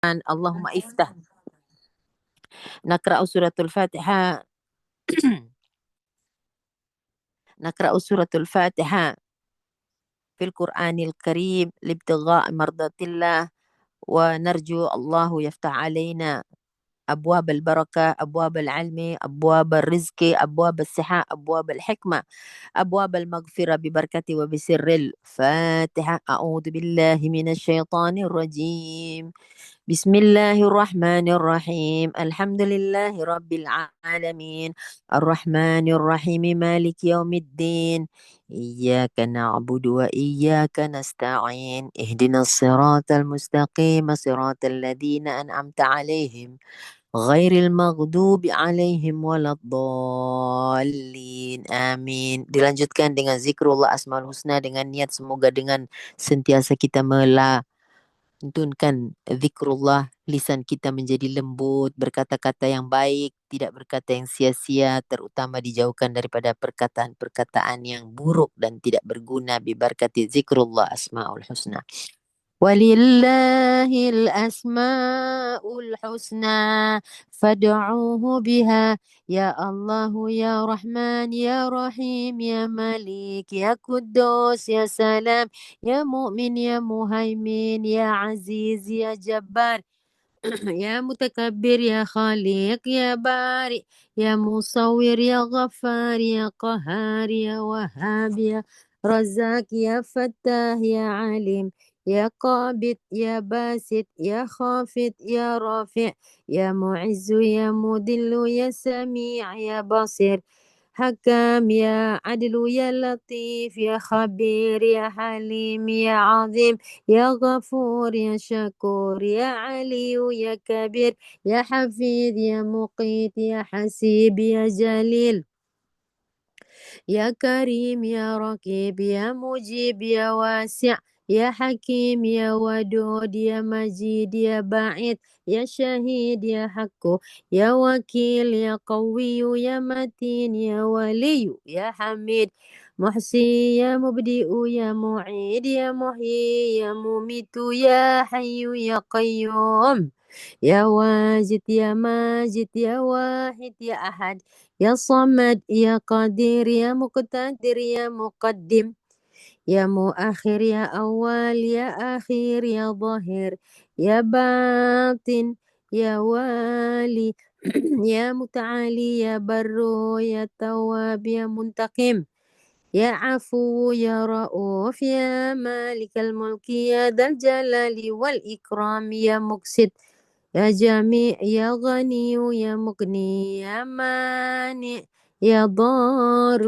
اللهم افتح. نقرأ سورة الفاتحة. نقرأ سورة الفاتحة في القرآن الكريم لابتغاء مرضاة الله، ونرجو الله يفتح علينا أبواب البركة، أبواب العلم، أبواب الرزق، أبواب الصحة، أبواب الحكمة، أبواب المغفرة ببركة وبسر الفاتحة. أعوذ بالله من الشيطان الرجيم. بسم الله الرحمن الرحيم. الحمد لله رب العالمين، الرحمن الرحيم، مالك يوم الدين. إياك نعبد وإياك نستعين، اهدنا الصراط المستقيم، صراط الذين أنعمت عليهم غير المغضوب عليهم ولا الضالين. Amin. Dilanjutkan dengan zikrullah asmaul husna dengan niat semoga dengan sentiasa kita tuntunkan zikrullah, lisan kita menjadi lembut, berkata-kata yang baik, tidak berkata yang sia-sia, terutama dijauhkan daripada perkataan-perkataan yang buruk dan tidak berguna, bibarkati zikrullah asmaul husna. Walillahil asmaul husna fad'uuhu biha. Ya Allah, ya Rahman, ya Rahim, ya Malik, ya Quddus, ya Salam, ya Mu'min, ya Muhaimin, ya Aziz, ya Jabbar, يا متكبر، يا خالق، يا بارئ، يا مصور، يا غفار، يا قهار، يا وهاب، يا رزاق، يا فتاح، يا عليم، يا قابض، يا باسط، يا خافض، يا رافع، يا معز، يا مذل، يا سميع، يا بصير، حكام، يا عدل، يا لطيف، يا خبير، يا حليم، يا عظيم، يا غفور، يا شكور، يا علي، يا كبير، يا حفيظ، يا مقيت، يا حسيب، يا جليل، يا كريم، يا رقيب، يا مجيب، يا واسع، يا حكيم، يا ودود، يا مجيد، يا بعيد، يا شهيد، يا حق، يا وكيل، يا قوي، يا متين، يا ولي، يا حميد، محصي، يا مبدئ، يا معيد، يا محيي، يا مميت، يا حي، يا قيوم، يا واجد، يا ماجد، يا واحد، يا أحد، يا صمد، يا قدير، يا مقتدر، يا مقدم، يا مؤخر، يا أول، يا أخير، يا ظاهر، يا باطن، يا والي، يا متعالي، يا بر، يا تواب، يا منتقم، يا عفو، يا رؤوف، يا مالك الملك، يا ذا الجلال والإكرام، يا مقسط، يا جميع، يا غني، يا مغني، يا مانع، يا ضار،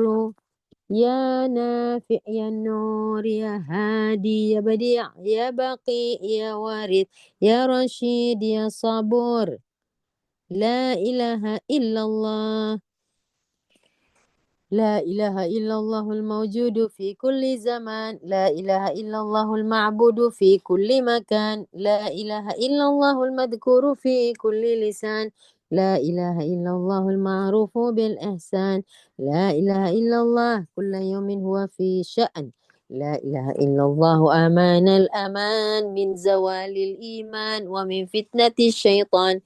يا نافع، يا نور، يا هادي، يا بديع، يا بقي، يا وارث، يا رشيد، يا صبور. لا إله إلا الله. لا إله إلا الله الموجود في كل زمان. لا إله إلا الله المعبود في كل مكان. لا إله إلا الله المذكور في كل لسان. لا إله إلا الله المعروف بالإحسان. لا إله إلا الله كل يوم هو في شأن. لا إله إلا الله أمان الأمان من زوال الإيمان ومن فتنة الشيطان.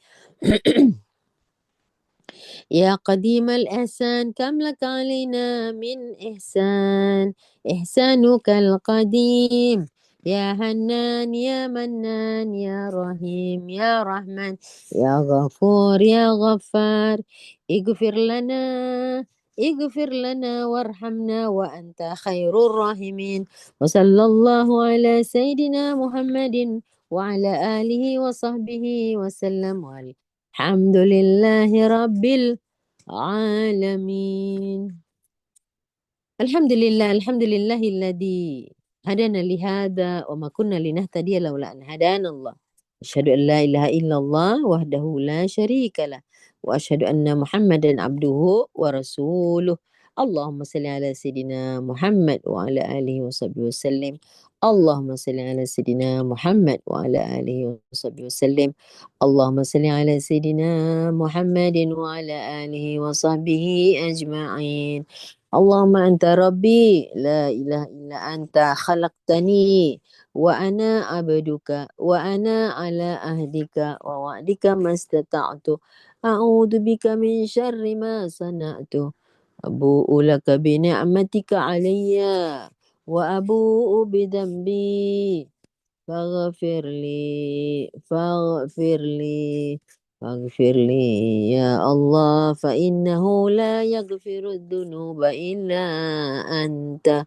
يا قديم الإحسان كم لك علينا من إحسان، إحسانك القديم. يا هنان، يا منان، يا رحيم، يا رحمن، يا غفور، يا غفار. اغفر لنا، اغفر لنا وارحمنا وأنت خير الراحمين. وصلى الله على سيدنا محمد وعلى آله وصحبه وسلم. الحمد لله رب العالمين. الحمد لله، الحمد لله الذي هدانا لهذا وما كنا لنهتدي لولا أن هدانا الله. أشهد أن لا إله إلا الله وحده لا شريك له، وأشهد أن محمدا عبده ورسوله. اللهم صل على سيدنا محمد وعلى آله وصحبه وسلم. اللهم صل على سيدنا محمد وعلى آله وصحبه وسلم. اللهم صل على سيدنا محمد وعلى آله وصحبه أجمعين. اللهم أنت ربي لا إله إلا أنت خلقتني wa ana abduka wa ana ala ahdika wa wa'dika mastata'tu a'udzu bika min syarri ma sana'tu abu'u laka bi ni'matika 'alayya wa abu'u bi dhanbi faghfirli ya Allah fa innahu la yaghfiru dhunuba illa anta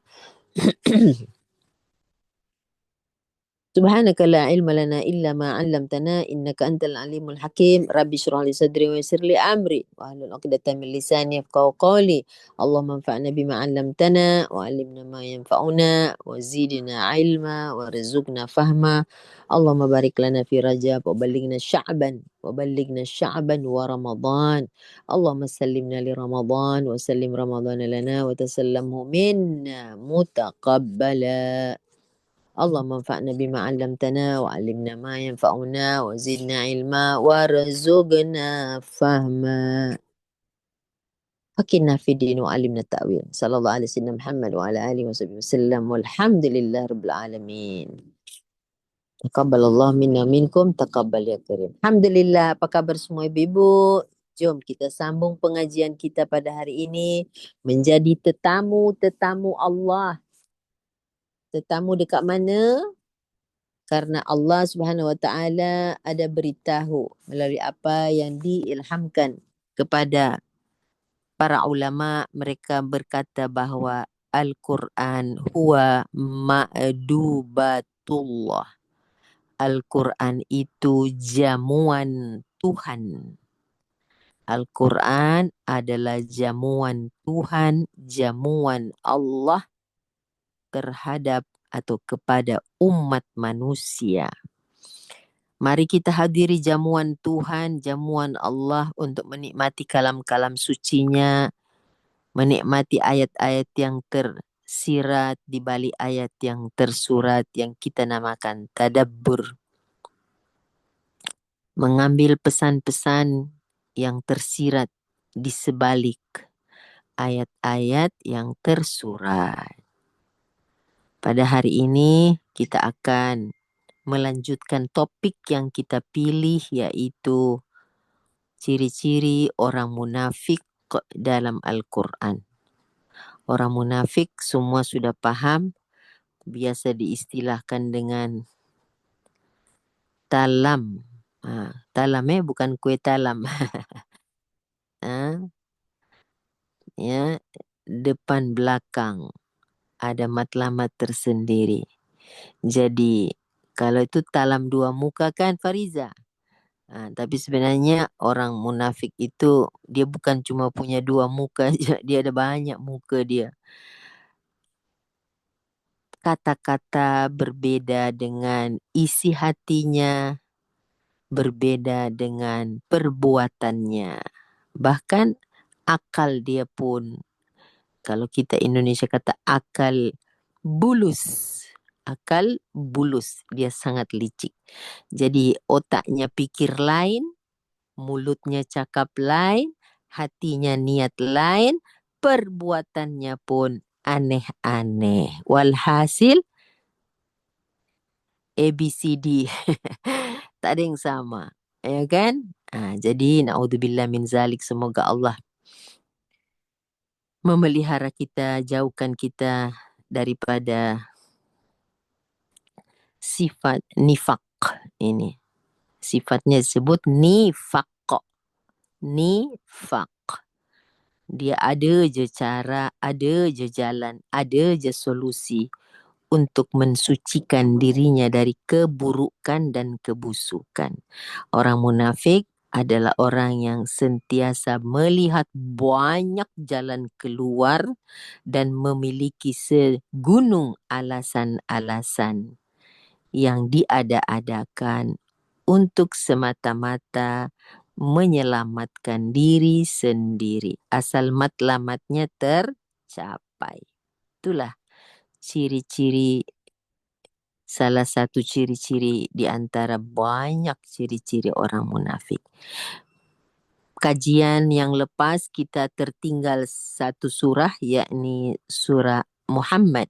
Subhanaka la ilma lana illa ma 'allamtana innaka antal alimul hakim. Rabbi shrah li sadri wa yassir li amri wa hlul 'uqdatam min lisani yafqahu qawli. Allahumma anfa'na bima 'allamtana wa 'allimna ma yanfa'una wa zidna 'ilma warzuqna fahma. Allahumma barik lana fi Rajab wa ballighna Sya'ban wa Ramadan. Allahumma sallimna li Ramadan wa sallim Ramadan lana wa tasallamhu minna mutaqabbala. اللهم انفعنا بما علمتنا وعلمنا ما ينفعنا وزدنا علما وارزقنا فهما فقنا في الدين وعلمنا التأويل صلى الله على سيدنا محمد وعلى آله وصحبه وسلم والحمد لله رب العالمين تقبل الله منا منكم تقبل ya karim. Alhamdulillah, apa kabar semua ibu-ibu? Jom kita sambung pengajian kita pada hari ini menjadi tetamu Allah. Tetamu dekat mana? Karena Allah Subhanahu Wa Taala ada beritahu melalui apa yang diilhamkan kepada para ulama, mereka berkata bahawa Al-Quran huwa ma'dubatullah. Al-Quran itu jamuan Tuhan. Al-Quran adalah jamuan Tuhan, jamuan Allah terhadap atau kepada umat manusia. Mari kita hadiri jamuan Tuhan, jamuan Allah untuk menikmati kalam-kalam sucinya, menikmati ayat-ayat yang tersirat di balik ayat yang tersurat yang kita namakan tadabbur. Mengambil pesan-pesan yang tersirat di sebalik ayat-ayat yang tersurat. Pada hari ini kita akan melanjutkan topik yang kita pilih, yaitu ciri-ciri orang munafik dalam Al-Quran. Orang munafik semua sudah paham, biasa diistilahkan dengan talam. Talam bukan kue talam. Ya, depan belakang ada matlamat tersendiri. Jadi kalau itu talam dua muka kan Fariza? Tapi sebenarnya orang munafik itu dia bukan cuma punya dua muka, dia ada banyak muka dia. Kata-kata berbeda dengan isi hatinya, berbeda dengan perbuatannya. Bahkan akal dia pun, kalau kita Indonesia kata akal bulus. Akal bulus, dia sangat licik. Jadi otaknya pikir lain, mulutnya cakap lain, hatinya niat lain, perbuatannya pun aneh-aneh. Walhasil ABCD tak ada yang sama, ya kan? Jadi naudzubillah min zalik, semoga Allah memelihara kita, jauhkan kita daripada sifat nifak ini. Sifatnya disebut nifak. Nifak. Dia ada je cara, ada je jalan, ada je solusi untuk mensucikan dirinya dari keburukan dan kebusukan. Orang munafik adalah orang yang sentiasa melihat banyak jalan keluar dan memiliki segunung alasan-alasan yang diada-adakan untuk semata-mata menyelamatkan diri sendiri. Asal matlamatnya tercapai. Itulah ciri-ciri, salah satu ciri-ciri di antara banyak ciri-ciri orang munafik. Kajian yang lepas kita tertinggal satu surah, yakni surah Muhammad.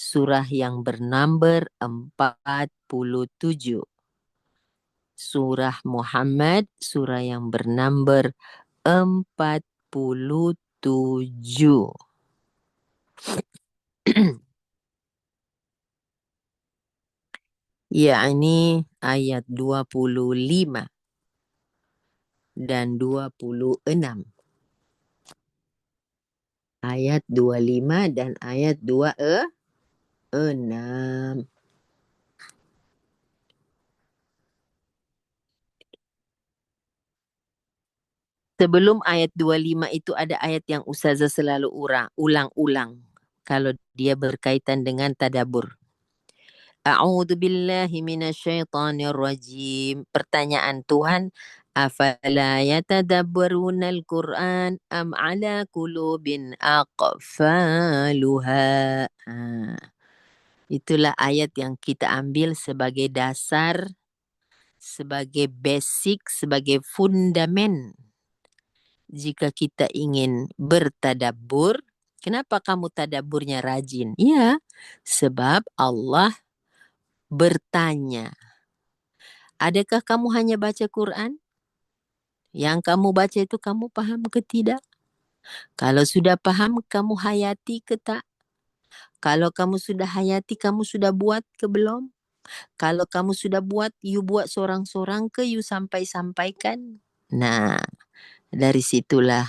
surah yang bernumber 47. Surah Muhammad, surah yang bernumber 47. Yakni ayat 25 dan 26. Ayat 25 dan ayat 26. Sebelum ayat 25 itu ada ayat yang Ustazah selalu ulang-ulang kalau dia berkaitan dengan tadabbur. A'udzu billahi minasyaitonir rajim. Pertanyaan Tuhan, afala yatadabbaruna al-Qur'an am ala qulubin aqfaluha. Itulah ayat yang kita ambil sebagai dasar, sebagai basic, sebagai fundamen. Jika kita ingin bertadabbur, kenapa kamu tadabburnya rajin? Iya, sebab Allah bertanya, adakah kamu hanya baca Quran? Yang kamu baca itu kamu paham ke tidak? Kalau sudah paham, kamu hayati ke tak? Kalau kamu sudah hayati, kamu sudah buat ke belum? Kalau kamu sudah buat, you buat sorang-sorang ke you sampai-sampaikan? Nah, dari situlah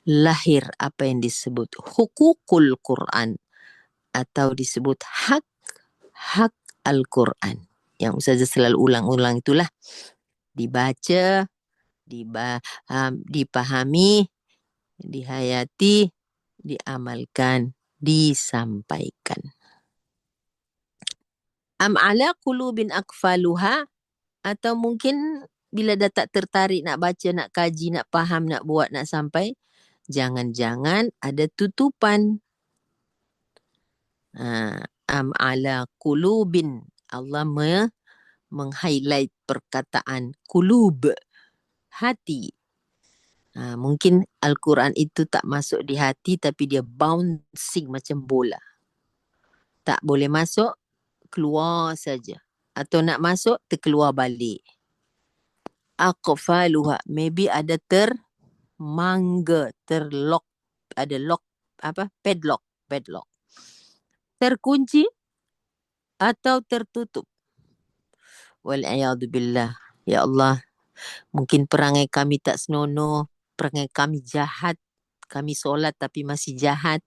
lahir apa yang disebut hukukul Quran atau disebut hak Al-Quran. Yang Ustazah selalu ulang-ulang itulah dibaca, dipahami, dihayati, diamalkan, disampaikan. Am ala qulubin aqfaluha, atau mungkin bila dah tak tertarik nak baca, nak kaji, nak faham, nak buat, nak sampai, jangan-jangan ada tutupan. Am ala qulubin. Allah meng-highlight perkataan qulub, hati. Mungkin Al-Quran itu tak masuk di hati tapi dia bouncing macam bola. Tak boleh masuk, keluar saja. Atau nak masuk, terkeluar balik. Aqfaluha, maybe ada termangga, terlock, ada lock, padlock. Terkunci atau tertutup. Wal'iyadzubillah. Ya Allah, mungkin perangai kami tak senonoh, perangai kami jahat, kami solat tapi masih jahat,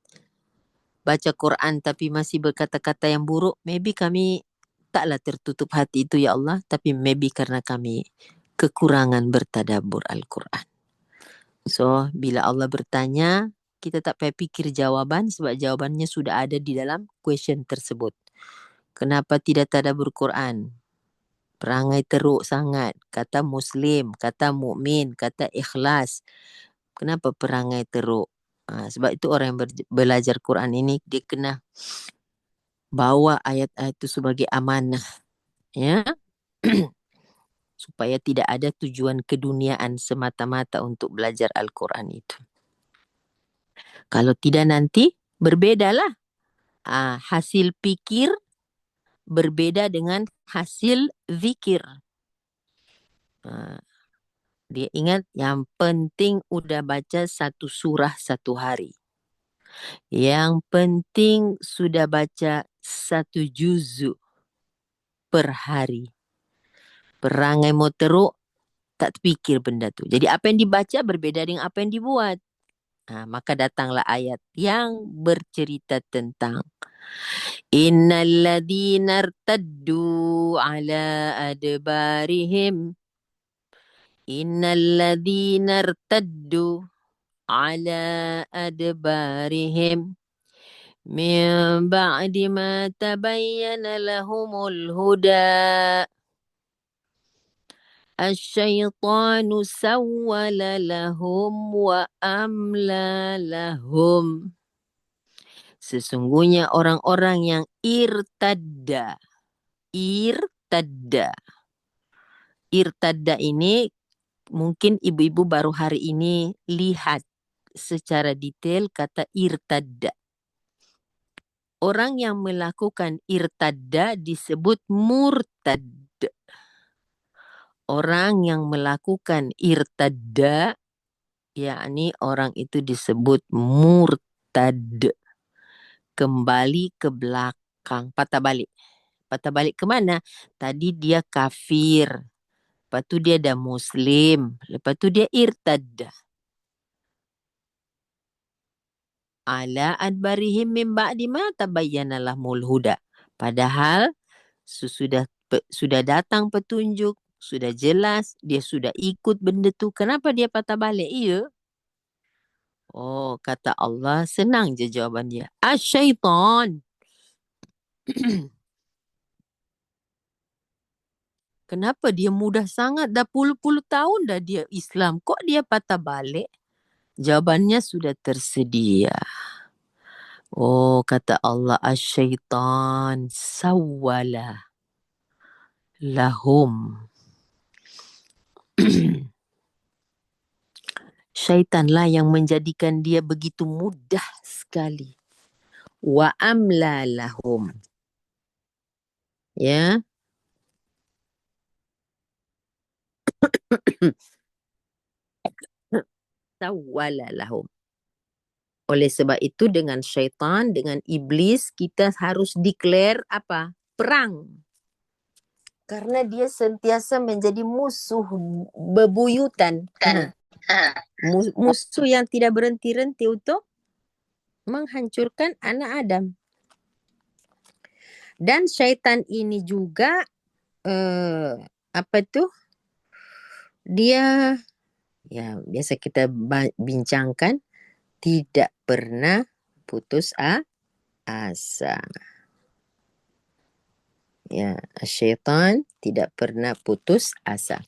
baca Quran tapi masih berkata-kata yang buruk, maybe kami taklah tertutup hati itu ya Allah, tapi maybe karena kami kekurangan bertadabbur Al-Quran. So, bila Allah bertanya, kita tak payah fikir jawaban sebab jawabannya sudah ada di dalam question tersebut. Kenapa tidak tadabbur Quran? Perangai teruk sangat, kata Muslim, kata mukmin, kata ikhlas. Kenapa perangai teruk? Sebab itu orang yang belajar Quran ini, dia kena bawa ayat-ayat itu sebagai amanah. Ya, supaya tidak ada tujuan keduniaan semata-mata untuk belajar Al-Quran itu. Kalau tidak nanti berbedalah. Hasil pikir berbeda dengan hasil zikir. Dia ingat yang penting udah baca satu surah satu hari. Yang penting sudah baca satu juzu per hari. Perangai mau teruk, tak terfikir benda tu. Jadi apa yang dibaca berbeda dengan apa yang dibuat. Maka datanglah ayat yang bercerita tentang innal ladzina irtaddu ala adbarihim innal ladzina irtaddu ala adbarihim min ba'di ma tabayyana lahumul huda asyaitanu sawwala lahum wa amla lahum. Sesungguhnya orang-orang yang irtadda. Irtadda ini mungkin ibu-ibu baru hari ini lihat secara detail kata irtadda. Orang yang melakukan irtadda disebut murtad. Orang yang melakukan irtadda, yakni orang itu disebut murtad. Kembali ke belakang, patah balik. Patah balik ke mana? Tadi dia kafir. Lepas tu dia dah Muslim. Lepas tu dia irtad. Ala adbarihim min ba'di ma tabayyana lahumul huda. Padahal sudah datang petunjuk, sudah jelas, dia sudah ikut benda tu. Kenapa dia patah balik? Iya. Oh, kata Allah, senang je jawapan dia. Asyaitan. Kenapa dia mudah sangat? Dah puluh-puluh tahun dah dia Islam. Kok dia patah balik? Jawabannya sudah tersedia. Oh, kata Allah, asyaitan sawwala lahum. Syaitanlah yang menjadikan dia begitu mudah sekali. Wa amla lahum. Ya. Sawwala lahum. Oleh sebab itu dengan syaitan, dengan iblis, kita harus declare apa? Perang. Karena dia sentiasa menjadi musuh bebuyutan. Musuh yang tidak berhenti-henti untuk menghancurkan anak Adam. Dan syaitan ini juga apa tu? Dia ya biasa kita bincangkan tidak pernah putus asa. Ya, syaitan tidak pernah putus asa.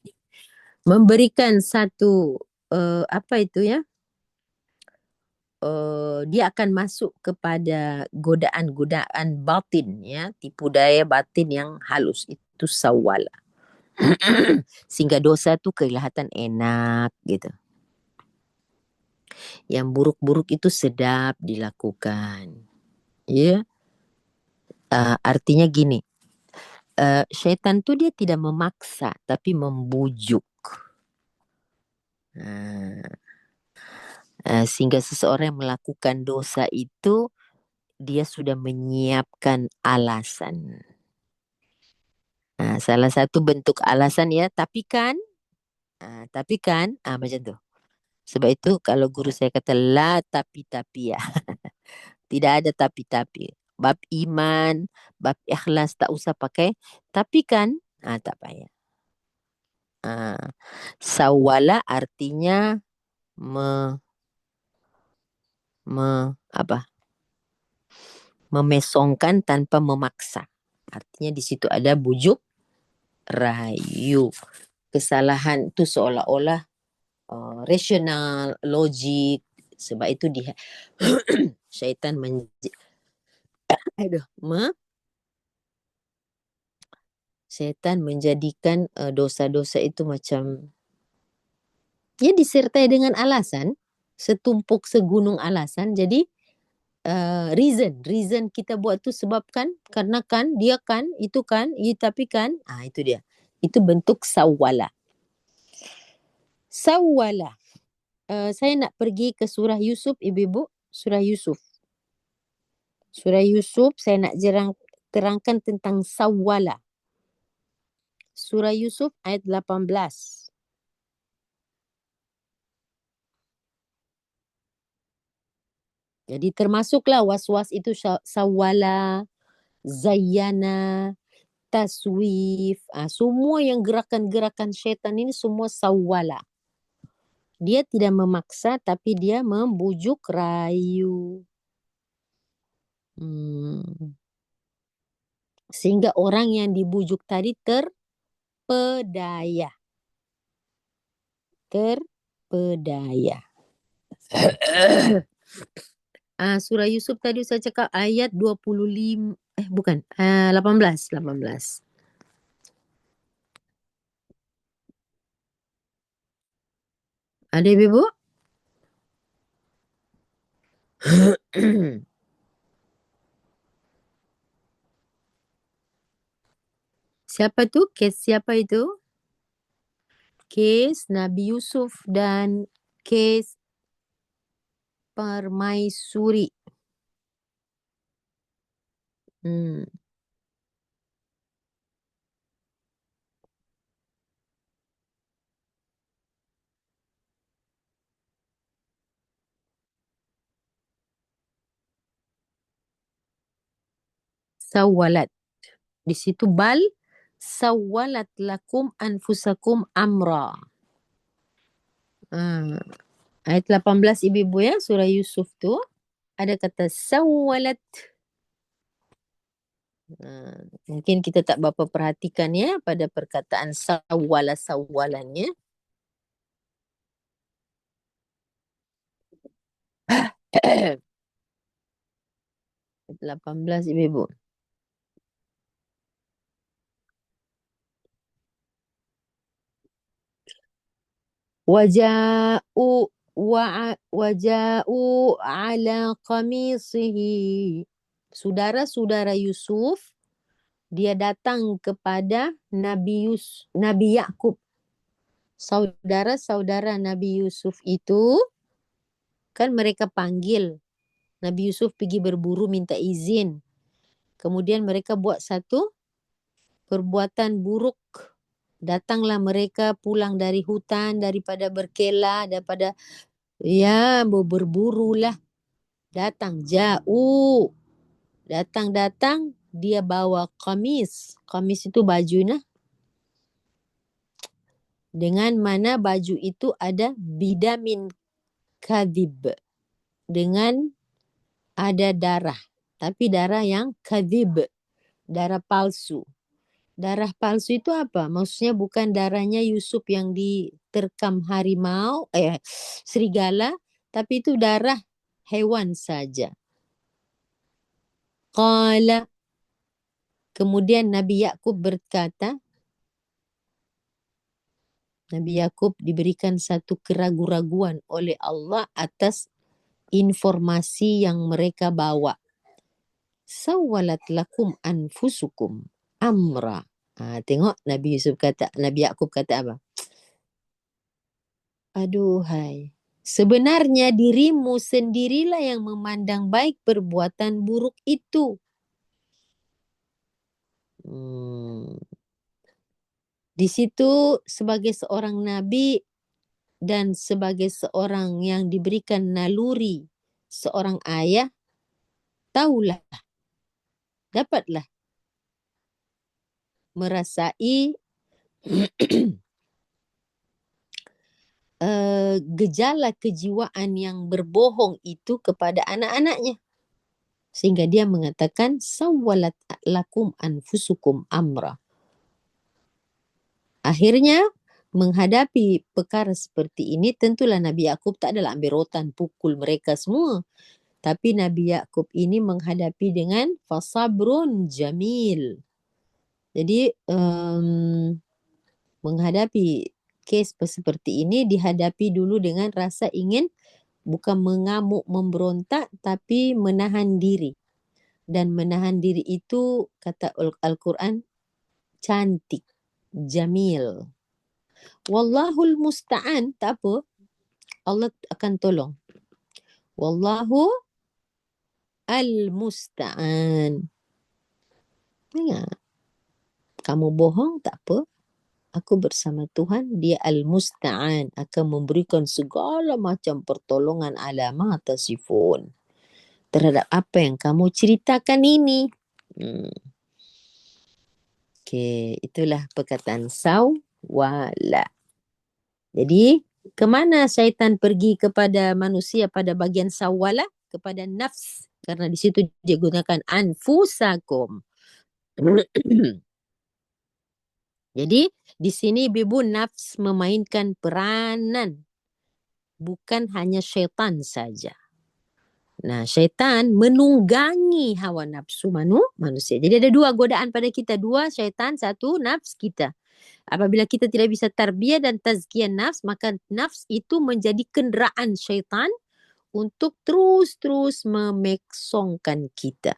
Memberikan satu apa itu ya? Dia akan masuk kepada godaan-godaan batin ya, tipu daya batin yang halus, itu sawala. Sehingga dosa tu kelihatan enak gitu. Yang buruk-buruk itu sedap dilakukan. Ya. Artinya gini, syaitan tu dia tidak memaksa tapi membujuk. Sehingga seseorang yang melakukan dosa itu dia sudah menyiapkan alasan. Salah satu bentuk alasan ya, tapi kan macam tu. Sebab itu kalau guru saya kata la tapi ya. Tidak ada tapi. Bab iman, bab ikhlas tak usah pakai. Tapi kan, tak payah. Sawala artinya apa? Memesongkan tanpa memaksa. Artinya di situ ada bujuk rayu. Kesalahan itu seolah-olah rasional, logik. Sebab itu dia syaitan syaitan menjadikan dosa-dosa itu macam ya disertai dengan alasan, setumpuk segunung alasan. Jadi reason kita buat tu sebabkan, karena kan, dia kan, itu kan, tapi kan, itu dia. Itu bentuk sawwala. Sawwala. Saya nak pergi ke surah Yusuf, ibu-ibu. Surah Yusuf. Surah Yusuf, saya nak terangkan tentang sawwala. Surah Yusuf ayat 18. Jadi termasuklah was-was itu sawwala, zayyana, taswif. Semua yang gerakan-gerakan syaitan ini semua sawwala. Dia tidak memaksa tapi dia membujuk rayu. Sehingga orang yang dibujuk tadi terpedaya. Surah Yusuf tadi saya cakap ayat 25, bukan, 18. Ada ibu? Siapa tu? Kes siapa itu? Kes Nabi Yusuf dan kes Permaisuri. Hmm. Sawalat. Di situ bal sawalat lakum anfusakum amra. Ah, ayat 18 ibu-ibu ya, surah Yusuf tu ada kata sawalat. Mungkin kita tak berapa perhatikan ya pada perkataan sawalannya. 18 ibu-ibu. Waja'u waja'u ala qamisihi. Saudara-saudara Yusuf dia datang kepada Nabi Yakub. Saudara-saudara Nabi Yusuf itu kan mereka panggil Nabi Yusuf pergi berburu minta izin. Kemudian mereka buat satu perbuatan buruk. Datanglah mereka pulang dari hutan daripada berkelah, daripada ya berburulah. Datang jauh. Datang dia bawa kamis. Kamis itu baju nah. Dengan mana baju itu ada bidamin kadhib. Dengan ada darah. Tapi darah yang kadhib. Darah palsu. Darah palsu itu apa? Maksudnya bukan darahnya Yusuf yang diterkam harimau, serigala. Tapi itu darah hewan saja. Qala. Kemudian Nabi Yakub berkata, Nabi Yakub diberikan satu keraguan-raguan oleh Allah atas informasi yang mereka bawa. Sawalat lakum anfusukum amra. Tengok Nabi Yakub kata apa? Aduhai, sebenarnya dirimu sendirilah yang memandang baik perbuatan buruk itu. Di situ sebagai seorang nabi dan sebagai seorang yang diberikan naluri, seorang ayah, tahulah, dapatlah merasai gejala kejiwaan yang berbohong itu kepada anak-anaknya. Sehingga dia mengatakan, sawalat lakum anfusukum amra. Akhirnya, menghadapi perkara seperti ini, tentulah Nabi Yakub tak adalah ambil rotan, pukul mereka semua. Tapi Nabi Yakub ini menghadapi dengan fasabrun jamil. Jadi, menghadapi kes seperti ini, dihadapi dulu dengan rasa ingin bukan mengamuk, memberontak, tapi menahan diri. Dan menahan diri itu, kata Al-Quran, cantik, jamil. Wallahul musta'an, tak apa. Allah akan tolong. Wallahu al-musta'an. Ingat. Kamu bohong, tak apa. Aku bersama Tuhan, dia al-musta'an. Akan memberikan segala macam pertolongan ala ma tasifun. Terhadap apa yang kamu ceritakan ini. Okey, itulah perkataan sawala. Jadi, kemana syaitan pergi kepada manusia pada bahagian sawala? Kepada nafs. Karena di situ dia gunakan anfusakum. Jadi, di sini ibu nafs memainkan peranan. Bukan hanya syaitan saja. Nah, syaitan menunggangi hawa nafsu manusia. Jadi ada dua godaan pada kita. Dua syaitan, satu nafs kita. Apabila kita tidak bisa tarbiyah dan tazkiyah nafs, maka nafs itu menjadi kenderaan syaitan untuk terus-terus memeksongkan kita.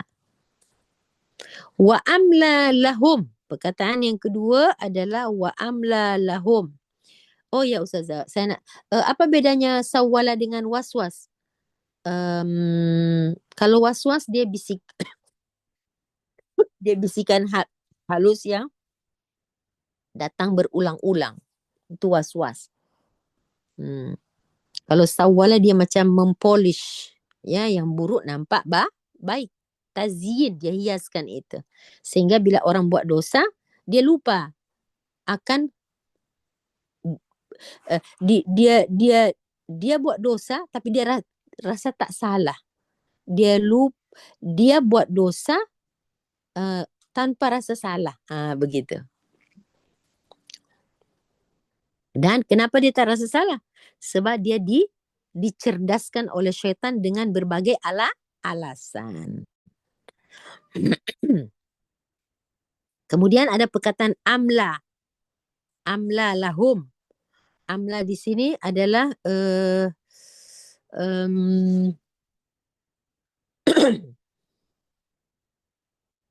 Wa amla lahum. Perkataan yang kedua adalah wa amla lahum. Oh ya Ustazah, saya nak apa bedanya sawwala dengan waswas? Kalau waswas dia dia bisikan halus yang datang berulang-ulang. Itu waswas. Kalau sawwala dia macam mempolish. Ya, yang buruk nampak baik. Tazyin, dia hiaskan itu. Sehingga bila orang buat dosa, dia lupa akan dia buat dosa tapi dia rasa tak salah. Dia buat dosa tanpa rasa salah. Begitu. Dan kenapa dia tak rasa salah? Sebab dia dicerdaskan oleh syaitan dengan berbagai alasan. Kemudian ada perkataan amla. Amla lahum. Amla di sini adalah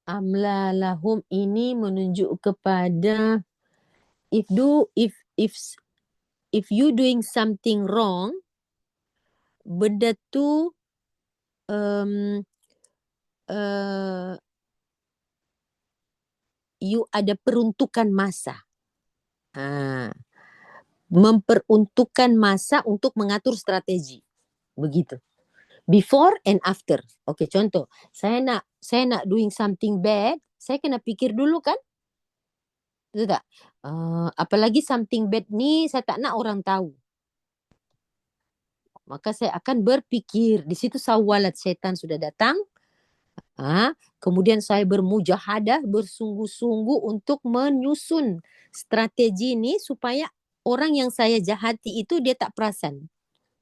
amla lahum ini menunjuk kepada if you doing something wrong, benda tu you ada peruntukan masa. Memperuntukkan masa untuk mengatur strategi. Begitu. Before and after. Okay, contoh. Saya nak doing something bad, saya kena fikir dulu kan? Betul tak? Apalagi something bad ni saya tak nak orang tahu. Maka saya akan berfikir. Di situ sawalat syaitan sudah datang. Kemudian saya bermujahadah, bersungguh-sungguh untuk menyusun strategi ni supaya orang yang saya jahati itu dia tak perasan.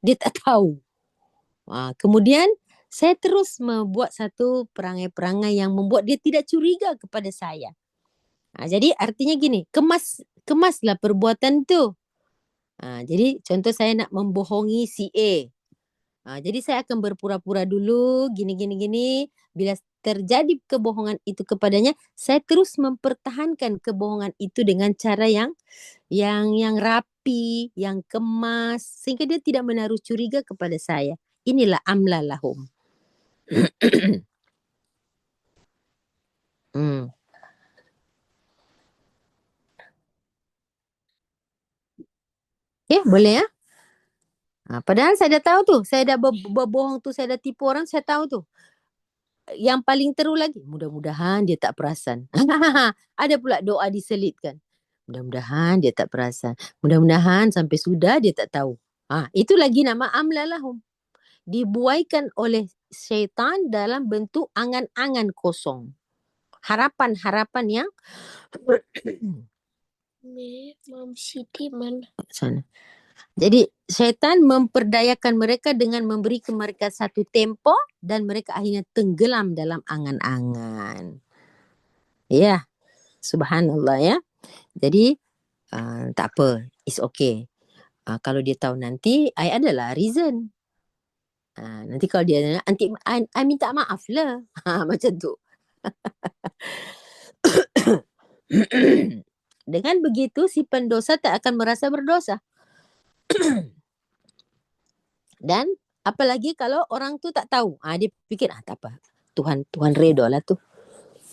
Dia tak tahu. Kemudian saya terus membuat satu perangai-perangai yang membuat dia tidak curiga kepada saya. Jadi artinya gini, kemaslah perbuatan tu. Jadi contoh saya nak membohongi si A. Jadi saya akan berpura-pura dulu, gini. Bila terjadi kebohongan itu kepadanya, saya terus mempertahankan kebohongan itu dengan cara yang rapi, yang kemas, sehingga dia tidak menaruh curiga kepada saya. Inilah amla lahum. Boleh ya? Padahal saya dah tahu tu, saya dah berbohong tu, saya dah tipu orang, saya tahu tu. Yang paling teruk lagi, mudah-mudahan dia tak perasan. Ada pula doa diselitkan. Mudah-mudahan dia tak perasan. Mudah-mudahan sampai sudah dia tak tahu. Itu lagi nama amla lahum. Dibuaikan oleh syaitan dalam bentuk angan-angan kosong. Harapan-harapan yang Mam Siti mana? Sana. Jadi syaitan memperdayakan mereka dengan memberi ke mereka satu tempo dan mereka akhirnya tenggelam dalam angan-angan. Ya, subhanallah ya. Jadi tak apa, it's okay. Kalau dia tahu nanti, I adalah reason. Nanti kalau dia nanti I minta maaf lah. Macam tu. Dengan begitu si pendosa tak akan merasa berdosa. Dan apalagi kalau orang tu tak tahu. Dia fikir tak apa. Tuhan redha lah tu.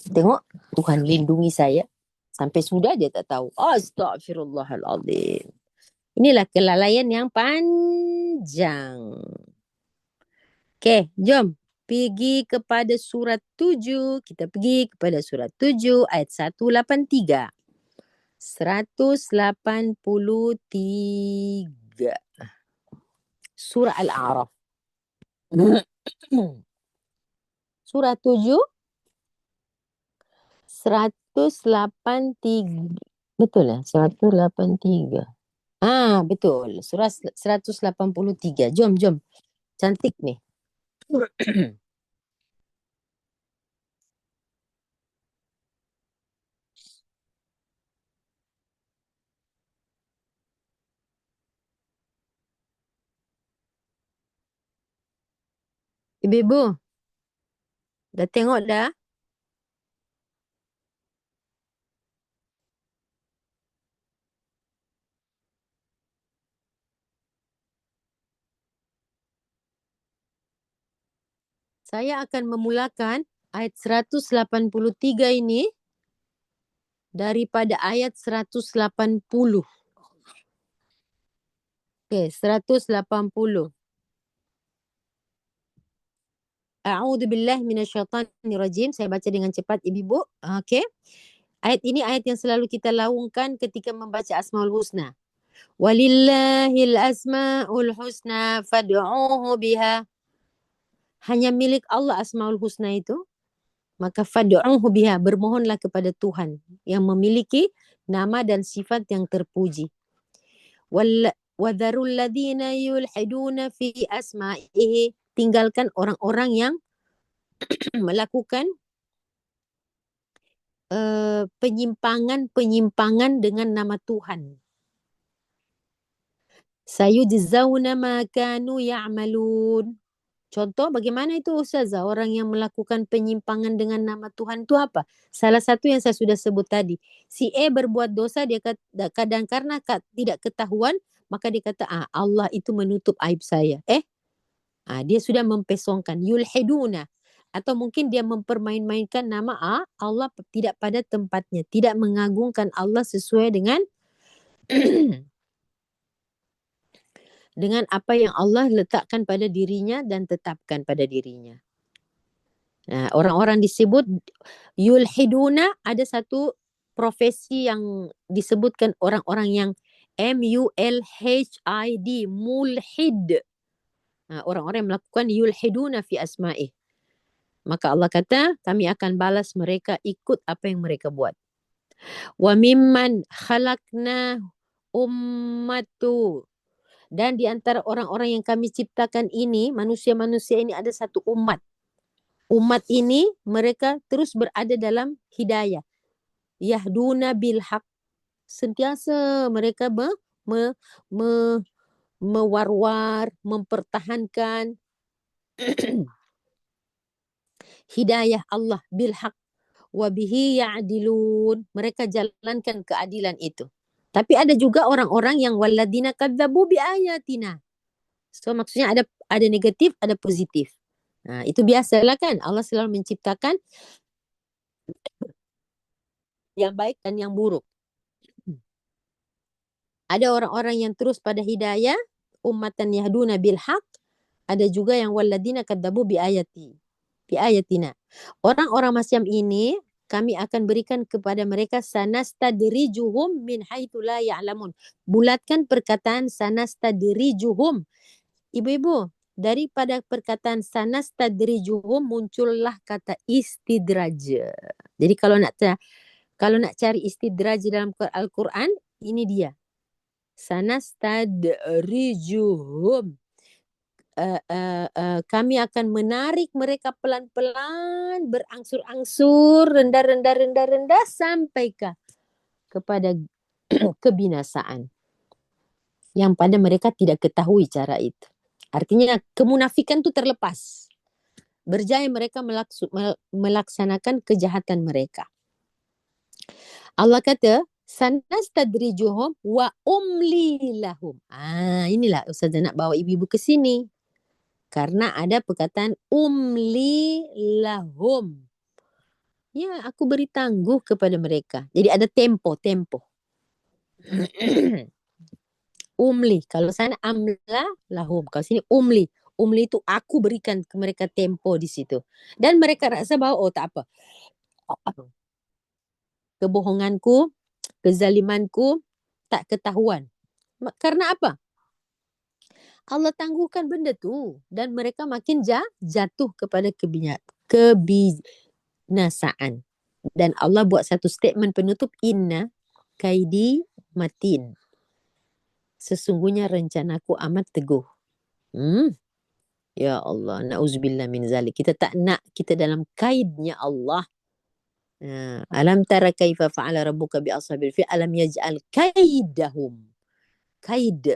Tengok Tuhan lindungi saya. Sampai sudah dia tak tahu. Astaghfirullahaladzim. Inilah kelalaian yang panjang. Okey, jom. Pergi kepada surat 7. Kita pergi kepada surat 7 ayat 183. 183. Surah Al-A'raf. Surah 7 183. Betul lah, 183. Betul. Surah 183. Jom. Cantik ni. Ibu-ibu, dah tengok dah? Saya akan memulakan ayat 183 ini daripada ayat 180. Okey, 180. A'udzu billahi minasyaitonir rajim. Saya baca dengan cepat ibu-ibu. Okey. Ayat ini ayat yang selalu kita laungkan ketika membaca Asmaul Husna. Walillahil asmaul husna fad'uuhu biha. Hanya milik Allah Asmaul Husna itu. Maka fad'uuhu biha, bermohonlah kepada Tuhan yang memiliki nama dan sifat yang terpuji. Wadharul ladzina yulhiduna fi asma'ihi. Tinggalkan orang-orang yang melakukan penyimpangan dengan nama Tuhan. Sayujzauna ma kanu ya'malun. Contoh bagaimana itu Ustazah? Orang yang melakukan penyimpangan dengan nama Tuhan itu apa? Salah satu yang saya sudah sebut tadi. Si A berbuat dosa, dia kadang karena tidak ketahuan, maka dia kata, Allah itu menutup aib saya. Dia sudah mempesongkan. Yulhiduna. Atau mungkin dia mempermain-mainkan nama Allah tidak pada tempatnya. Tidak mengagungkan Allah sesuai dengan dengan apa yang Allah letakkan pada dirinya dan tetapkan pada dirinya. Orang-orang disebut yulhiduna, ada satu profesi yang disebutkan orang-orang yang mulhid, mulhid. Orang-orang yang melakukan yulhiduna fi asma'ih. Maka Allah kata, kami akan balas mereka ikut apa yang mereka buat. Wa mimman khalaqna ummatu. Dan di antara orang-orang yang kami ciptakan ini, manusia-manusia ini ada satu umat. Umat ini mereka terus berada dalam hidayah. Yahduna bil haq. Sentiasa mereka mewar-war, mempertahankan hidayah Allah bil haq. Wa bihi ya'dilun. Mereka jalankan keadilan itu. Tapi ada juga orang-orang yang walladina kadzabu bi ayatina. So maksudnya ada negatif, ada positif. Itu biasalah kan. Allah selalu menciptakan yang baik dan yang buruk. Ada orang-orang yang terus pada hidayah, ummatan yahduna bil haq. Ada juga yang walladina kadzabu bi ayatina. Orang-orang macam ini kami akan berikan kepada mereka sanastadrijuhum min haitsu la ya'lamun. Bulatkan perkataan sanastadrijuhum. Ibu-ibu, daripada perkataan sanastadrijuhum muncullah kata istidraj. Jadi kalau nak cari istidraj dalam Al-Quran, ini dia. Sanastadrijuhum. Kami akan menarik mereka pelan-pelan, berangsur-angsur, rendah sampai kepada kebinasaan yang pada mereka tidak ketahui cara itu. Artinya kemunafikan itu terlepas. Berjaya mereka melaksanakan kejahatan mereka. Allah kata, sanastadrijuhum wa umli lahum. Inilah Ustazah nak bawa ibu-ibu ke sini. Karena ada perkataan umli lahum. Ya, aku beri tangguh kepada mereka. Jadi ada tempo. Umli. Kalau sana amla lahum. Kalau sini umli. Umli itu aku berikan ke mereka tempo di situ. Dan mereka rasa bahawa tak apa. Kebohonganku, kezalimanku tak ketahuan. Karena apa? Allah tangguhkan benda tu dan mereka makin jatuh kepada kebinasaan. Dan Allah buat satu statement penutup, inna kaidi matin. Sesungguhnya rencanaku amat teguh. Ya Allah, na'udzubillah min zalik. Kita tak nak kita dalam kaidnya Allah. Alam tara kaifa fa'ala rabbuka bi ashabil fil alam yaj'al kaidahum. Kaid.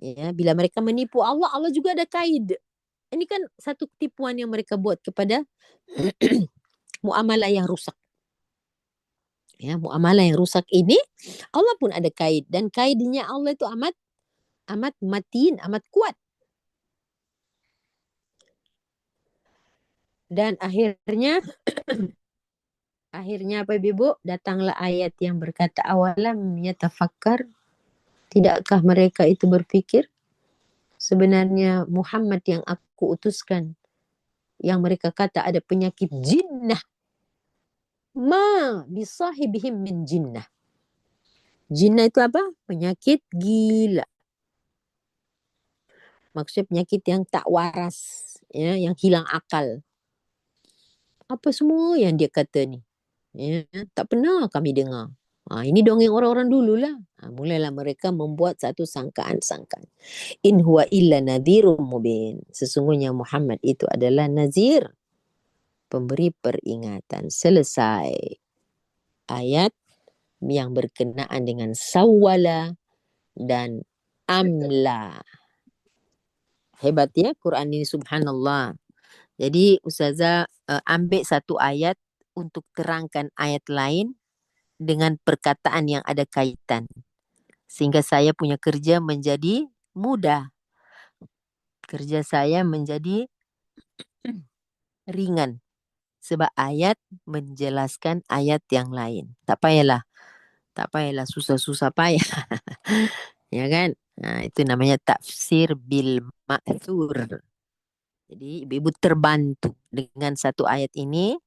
Ya, bila mereka menipu Allah, Allah juga ada kaid. Ini kan satu tipuan yang mereka buat kepada muamalah yang rusak. Ya, muamalah yang rusak ini Allah pun ada kaid, dan kaidnya Allah itu amat matin, amat kuat. Dan akhirnya akhirnya apa Ibu? Datanglah ayat yang berkata awalam yatafakkar. Tidakkah mereka itu berpikir sebenarnya Muhammad yang aku utuskan, yang mereka kata ada penyakit jinnah, ma bisahibihim min jinnah. Jinnah itu apa? Penyakit gila. Maksudnya penyakit yang tak waras, ya, yang hilang akal. Apa semua yang dia kata ni? Ya, tak pernah kami dengar. Ini dongeng orang-orang dulu lah. Mulailah mereka membuat satu sangkaan-sangkaan. In huwa illa nadhirum mubin. Sesungguhnya Muhammad itu adalah nazir, pemberi peringatan. Selesai ayat yang berkenaan dengan sawwala dan amla. Hebat ya Quran ini, subhanallah. Jadi Ustazah ambil satu ayat untuk terangkan ayat lain dengan perkataan yang ada kaitan. Sehingga saya punya kerja menjadi mudah. Kerja saya menjadi ringan. Sebab ayat menjelaskan ayat yang lain. Tak payahlah. Tak payahlah susah-susah payah. Ya kan? Itu namanya tafsir bil ma'thur. Jadi ibu-ibu terbantu dengan satu ayat ini.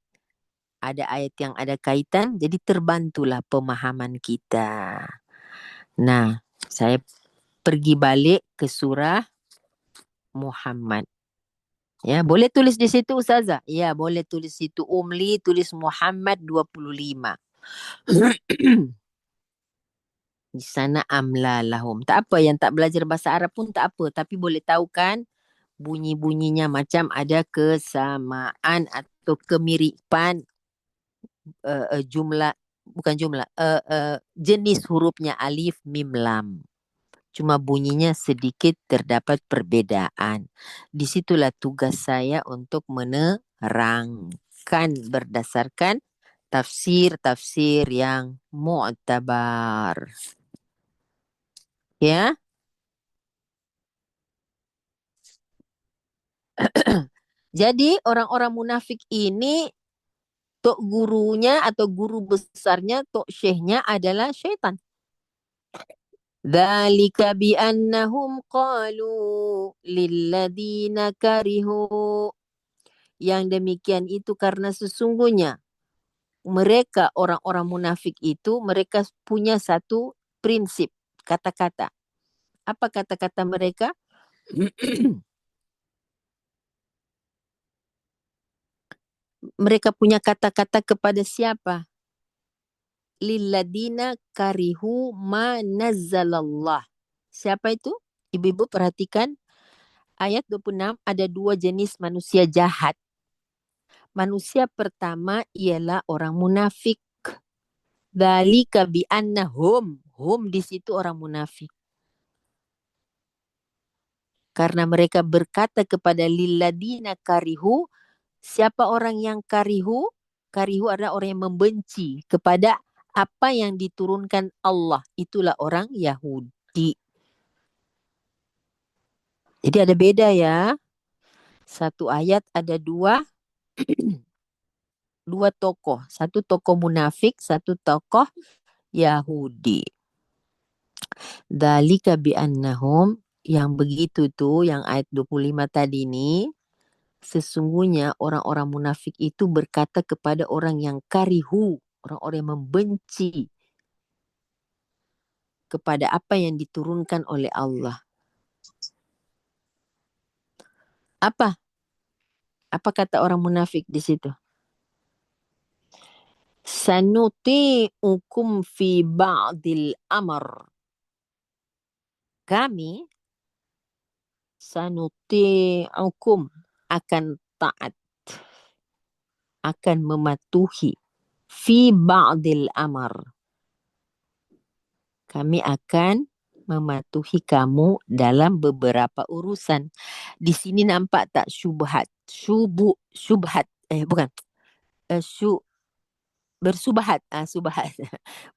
Ada ayat yang ada kaitan, jadi terbantulah pemahaman kita. Nah, saya pergi balik ke surah Muhammad. Ya, boleh tulis di situ Ustazah? Ya, boleh tulis situ. Umli tulis Muhammad 25. Di sana amla lahum. Tak apa, yang tak belajar bahasa Arab pun tak apa. Tapi boleh tahu kan bunyi-bunyinya macam ada kesamaan atau kemiripan jumlah, bukan jumlah, jenis hurufnya alif, mim, lam. Cuma bunyinya sedikit terdapat perbedaan. Disitulah tugas saya untuk menerangkan berdasarkan tafsir-tafsir yang mu'tabar. Ya, jadi orang-orang munafik ini tok gurunya atau guru besarnya, tok syekhnya adalah syaitan. Dzalika bi'annahum qalu lilladzina karihu. Yang demikian itu karena sesungguhnya mereka orang-orang munafik itu mereka punya satu prinsip kata-kata. Apa kata-kata mereka? Mereka punya kata-kata kepada siapa? Lilladina karihu ma nazzalallah. Siapa itu? Ibu-ibu perhatikan ayat 26 ada dua jenis manusia jahat. Manusia pertama ialah orang munafik. Dzalika bi annahum. Hum di situ orang munafik. Karena mereka berkata kepada lilladina karihu. Siapa orang yang karihu? Karihu adalah orang yang membenci kepada apa yang diturunkan Allah. Itulah orang Yahudi. Jadi ada beda ya. Satu ayat ada dua tokoh. Satu tokoh munafik, satu tokoh Yahudi. Dzalika bi'annahum, yang begitu tuh, yang ayat 25 tadi ini, sesungguhnya orang-orang munafik itu berkata kepada orang yang karihu, orang-orang yang membenci kepada apa yang diturunkan oleh Allah. Apa? Apa kata orang munafik di situ? Sanuti'ukum fi ba'dil amr. Kami sanuti'ukum akan taat, akan mematuhi fi ba'dil amr. Kami akan mematuhi kamu dalam beberapa urusan. Di sini nampak tak syubhat? Syubhat. Bukan. Bersubahat. Subahat.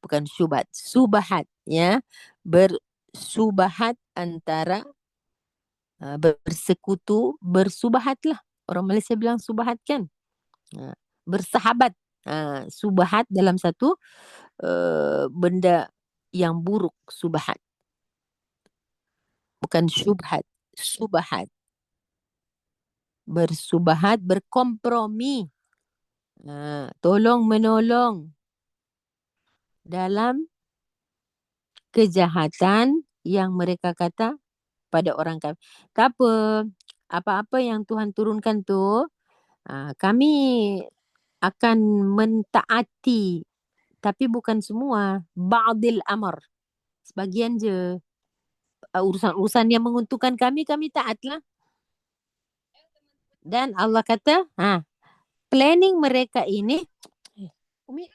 Bukan syubhat. Subahat. Ya. Bersubahat antara bersekutu, bersubahatlah. Orang Malaysia bilang subahat kan? Ha, bersahabat. Subahat dalam satu benda yang buruk, subahat. Bukan syubhat, subahat. Bersubahat, berkompromi. Tolong menolong dalam kejahatan yang mereka kata pada orang kafir. Tak apa, apa-apa yang Tuhan turunkan tu, kami akan mentaati, tapi bukan semua. Ba'dil amr, sebagian je. Urusan-urusan yang menguntungkan kami taatlah. Dan Allah kata, planning mereka ini, Umi,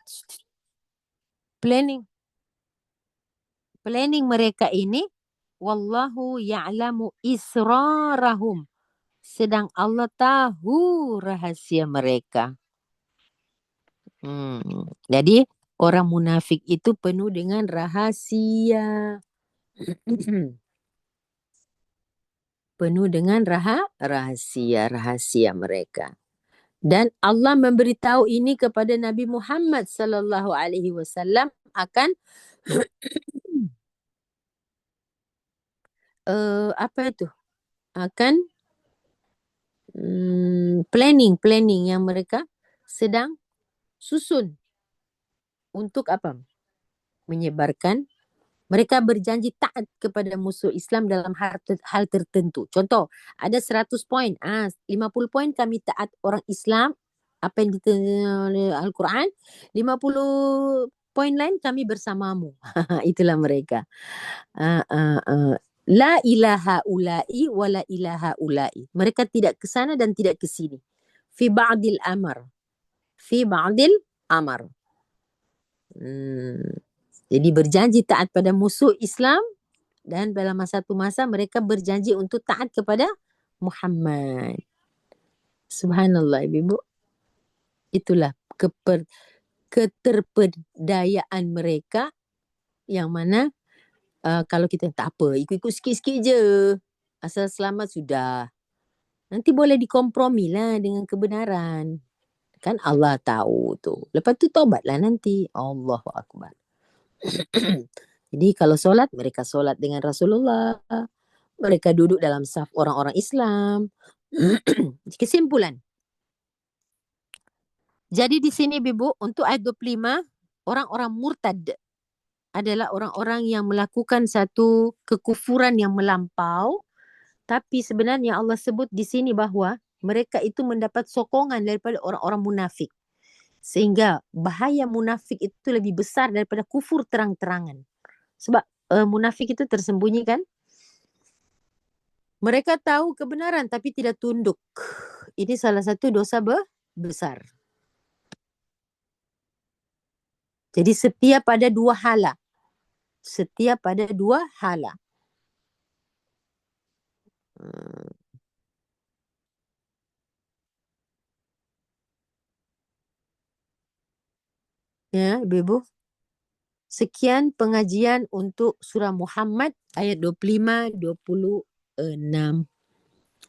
planning planning mereka ini, wallahu ya'lamu israrahum. Sedang Allah tahu rahasia mereka. Jadi orang munafik itu penuh dengan rahasia. Penuh dengan rahasia mereka. Dan Allah memberitahu ini kepada Nabi Muhammad sallallahu alaihi wasallam akan apa itu? Akan planning yang mereka sedang susun untuk apa? Menyebarkan. Mereka berjanji taat kepada musuh Islam dalam hal tertentu. Contoh, ada 100 poin. 50 poin kami taat orang Islam, apa yang diterangkan oleh Al-Quran. 50 poin lain kami bersamamu. Itulah mereka. La ilaha ulai wa la ilaha ulai. Mereka tidak ke sana dan tidak ke sini. Fi ba'dil amar. Fi ba'dil amar. Jadi berjanji taat pada musuh Islam dan dalam satu masa mereka berjanji untuk taat kepada Muhammad. Subhanallah, ibu. Itulah keterpedayaan mereka yang mana kalau kita tak apa, ikut-ikut sikit-sikit je. Asal selamat sudah. Nanti boleh dikompromi lah dengan kebenaran. Kan Allah tahu tu. Lepas tu taubatlah nanti. Allahu Akbar. Jadi kalau solat, mereka solat dengan Rasulullah. Mereka duduk dalam saf orang-orang Islam. Kesimpulan. Jadi di sini Bibu, untuk ayat 25, orang-orang murtad adalah orang-orang yang melakukan satu kekufuran yang melampau. Tapi sebenarnya Allah sebut di sini bahawa mereka itu mendapat sokongan daripada orang-orang munafik. Sehingga bahaya munafik itu lebih besar daripada kufur terang-terangan. Sebab munafik itu tersembunyi kan. Mereka tahu kebenaran tapi tidak tunduk. Ini salah satu dosa besar. Jadi setia pada dua hala. Setia pada dua hala. Ya, Ibu. Sekian pengajian untuk surah Muhammad ayat 25-26.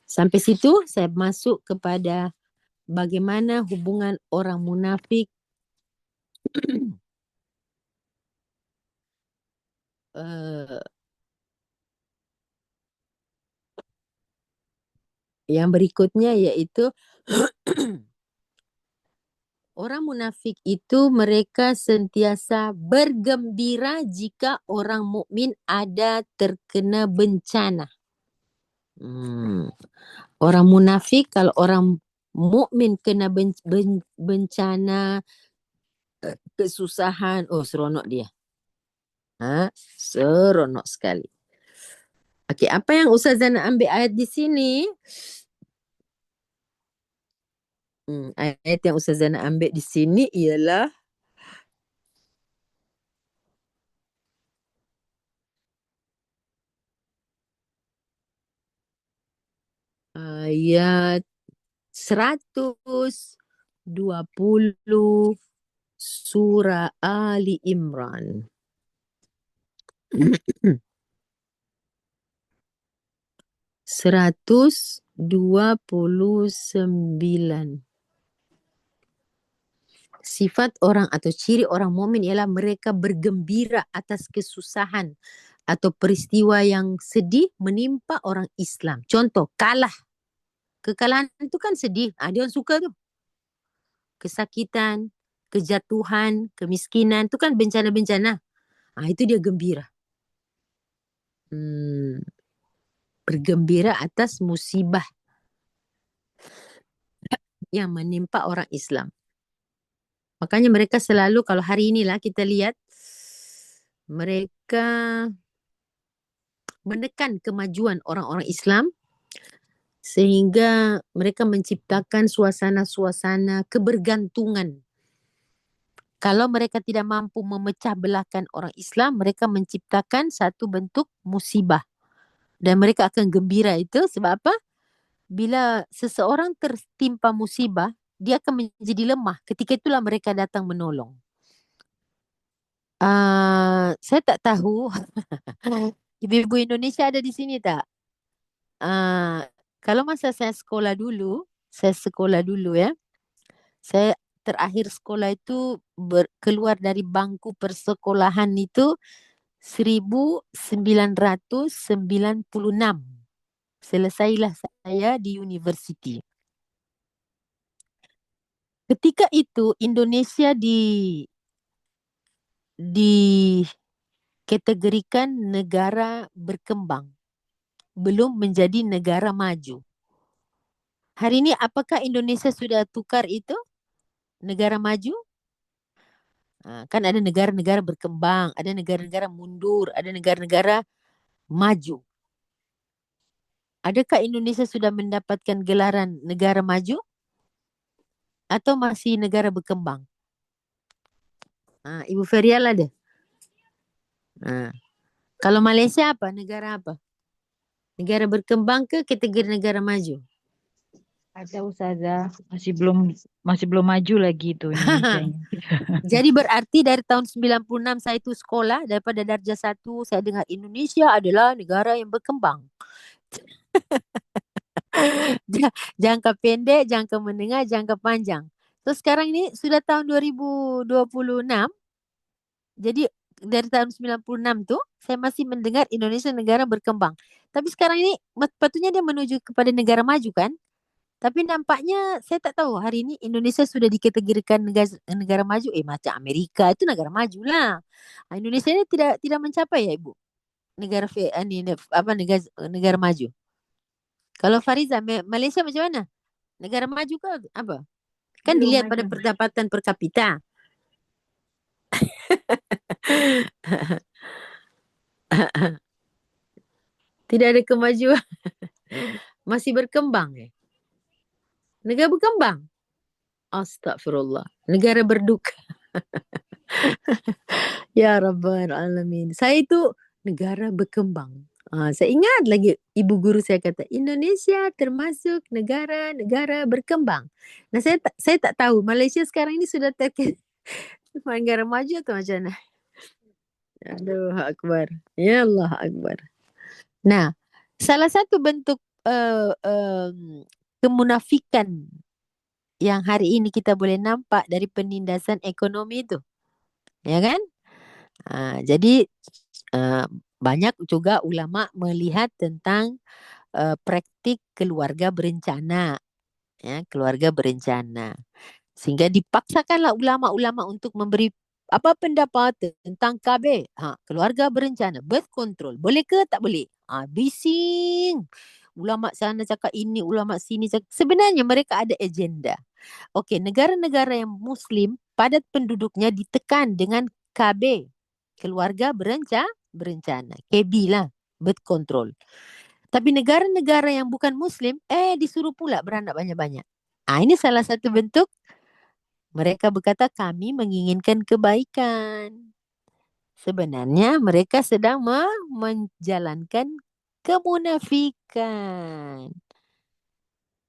Sampai situ saya masuk kepada bagaimana hubungan orang munafik yang berikutnya, iaitu orang munafik itu mereka sentiasa bergembira jika orang mukmin ada terkena bencana. Orang munafik kalau orang mukmin kena bencana, kesusahan, seronok dia. Seronok sekali. Okey, apa yang Ustazah nak ambil ayat di sini? Ayat yang Ustazah nak ambil di sini ialah ayat 120 surah Ali Imran. 129. Sifat orang atau ciri orang mukmin ialah mereka bergembira atas kesusahan atau peristiwa yang sedih menimpa orang Islam. Contoh, kalah. Kekalahan itu kan sedih. Dia orang suka tu. Kesakitan, kejatuhan, kemiskinan, itu kan bencana-bencana. Itu dia gembira. Bergembira atas musibah yang menimpa orang Islam. Makanya mereka selalu, kalau hari inilah kita lihat, mereka menekan kemajuan orang-orang Islam sehingga mereka menciptakan suasana-suasana kebergantungan. Kalau mereka tidak mampu memecah belahkan orang Islam, mereka menciptakan satu bentuk musibah. Dan mereka akan gembira itu sebab apa? Bila seseorang tertimpa musibah, dia akan menjadi lemah. Ketika itulah mereka datang menolong. Saya tak tahu ibu-ibu Indonesia ada di sini tak? Kalau masa saya sekolah dulu ya, saya terakhir sekolah itu keluar dari bangku persekolahan itu 1996. Selesailah saya di universiti. Ketika itu Indonesia dikategorikan negara berkembang, belum menjadi negara maju. Hari ini apakah Indonesia sudah tukar itu? Negara maju? Kan ada negara-negara berkembang, ada negara-negara mundur, ada negara-negara maju. Adakah Indonesia sudah mendapatkan gelaran negara maju? Atau masih negara berkembang? Ibu Ferial ada? Kalau Malaysia apa? Negara apa? Negara berkembang ke kategori negara maju? Ada Ustazah, masih belum maju lagi itu Indonesia. Jadi berarti dari tahun 96 saya itu sekolah, daripada darjah 1 saya dengar Indonesia adalah negara yang berkembang. Jangka pendek, jangka menengah, jangka panjang. So sekarang ini sudah tahun 2026. Jadi dari tahun 96 tu saya masih mendengar Indonesia negara berkembang. Tapi sekarang ini patutnya dia menuju kepada negara maju kan? Tapi nampaknya saya tak tahu hari ini Indonesia sudah dikategorikan negara maju. Macam Amerika itu negara maju lah. Indonesia ini tidak mencapai ya Ibu. Negara negara maju. Kalau Fariza, Malaysia macam mana? Negara maju ke apa? Kan Belum dilihat maju. pada pendapatan per kapita. Tidak ada kemajuan. Masih berkembang Negara berkembang. Astagfirullah. Negara berduka. Ya Rabbal Alamin. Saya itu negara berkembang. Saya ingat lagi ibu guru saya kata Indonesia termasuk negara-negara berkembang. Nah saya tak tahu Malaysia sekarang ini sudah negara maju atau macam mana? Aduh Akbar. Ya Allah Akbar. Nah, salah satu bentuk kemunafikan yang hari ini kita boleh nampak dari penindasan ekonomi itu. Ya kan? Jadi banyak juga ulama melihat tentang praktik keluarga berencana. Ya, keluarga berencana. Sehingga dipaksakanlah ulama-ulama untuk memberi apa pendapat tentang KB, keluarga berencana, birth control. Boleh ke tak boleh? Bising. Ulama sana cakap ini, ulama sini cakap. Sebenarnya mereka ada agenda. Okey, negara-negara yang Muslim padat penduduknya ditekan dengan KB, keluarga berencana. KB lah, birth control. Tapi negara-negara yang bukan Muslim, disuruh pula beranak banyak-banyak. Ini salah satu bentuk mereka berkata kami menginginkan kebaikan. Sebenarnya mereka sedang menjalankan kemunafikan.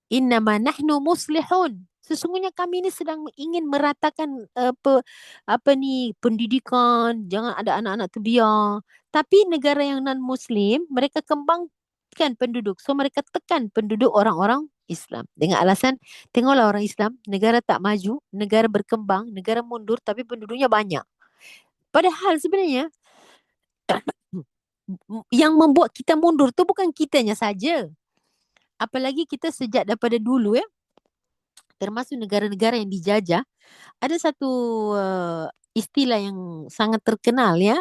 Innama nahnu muslihun. Sesungguhnya kami ini sedang ingin meratakan pendidikan, jangan ada anak-anak terbiar. Tapi negara yang non muslim, mereka kembang menyempitkan penduduk. So mereka tekan penduduk orang-orang Islam dengan alasan tengoklah orang Islam, negara tak maju, negara berkembang, negara mundur tapi penduduknya banyak. Padahal sebenarnya yang membuat kita mundur tu bukan kitanya saja. Apalagi kita sejak daripada dulu ya, termasuk negara-negara yang dijajah, ada satu istilah yang sangat terkenal ya,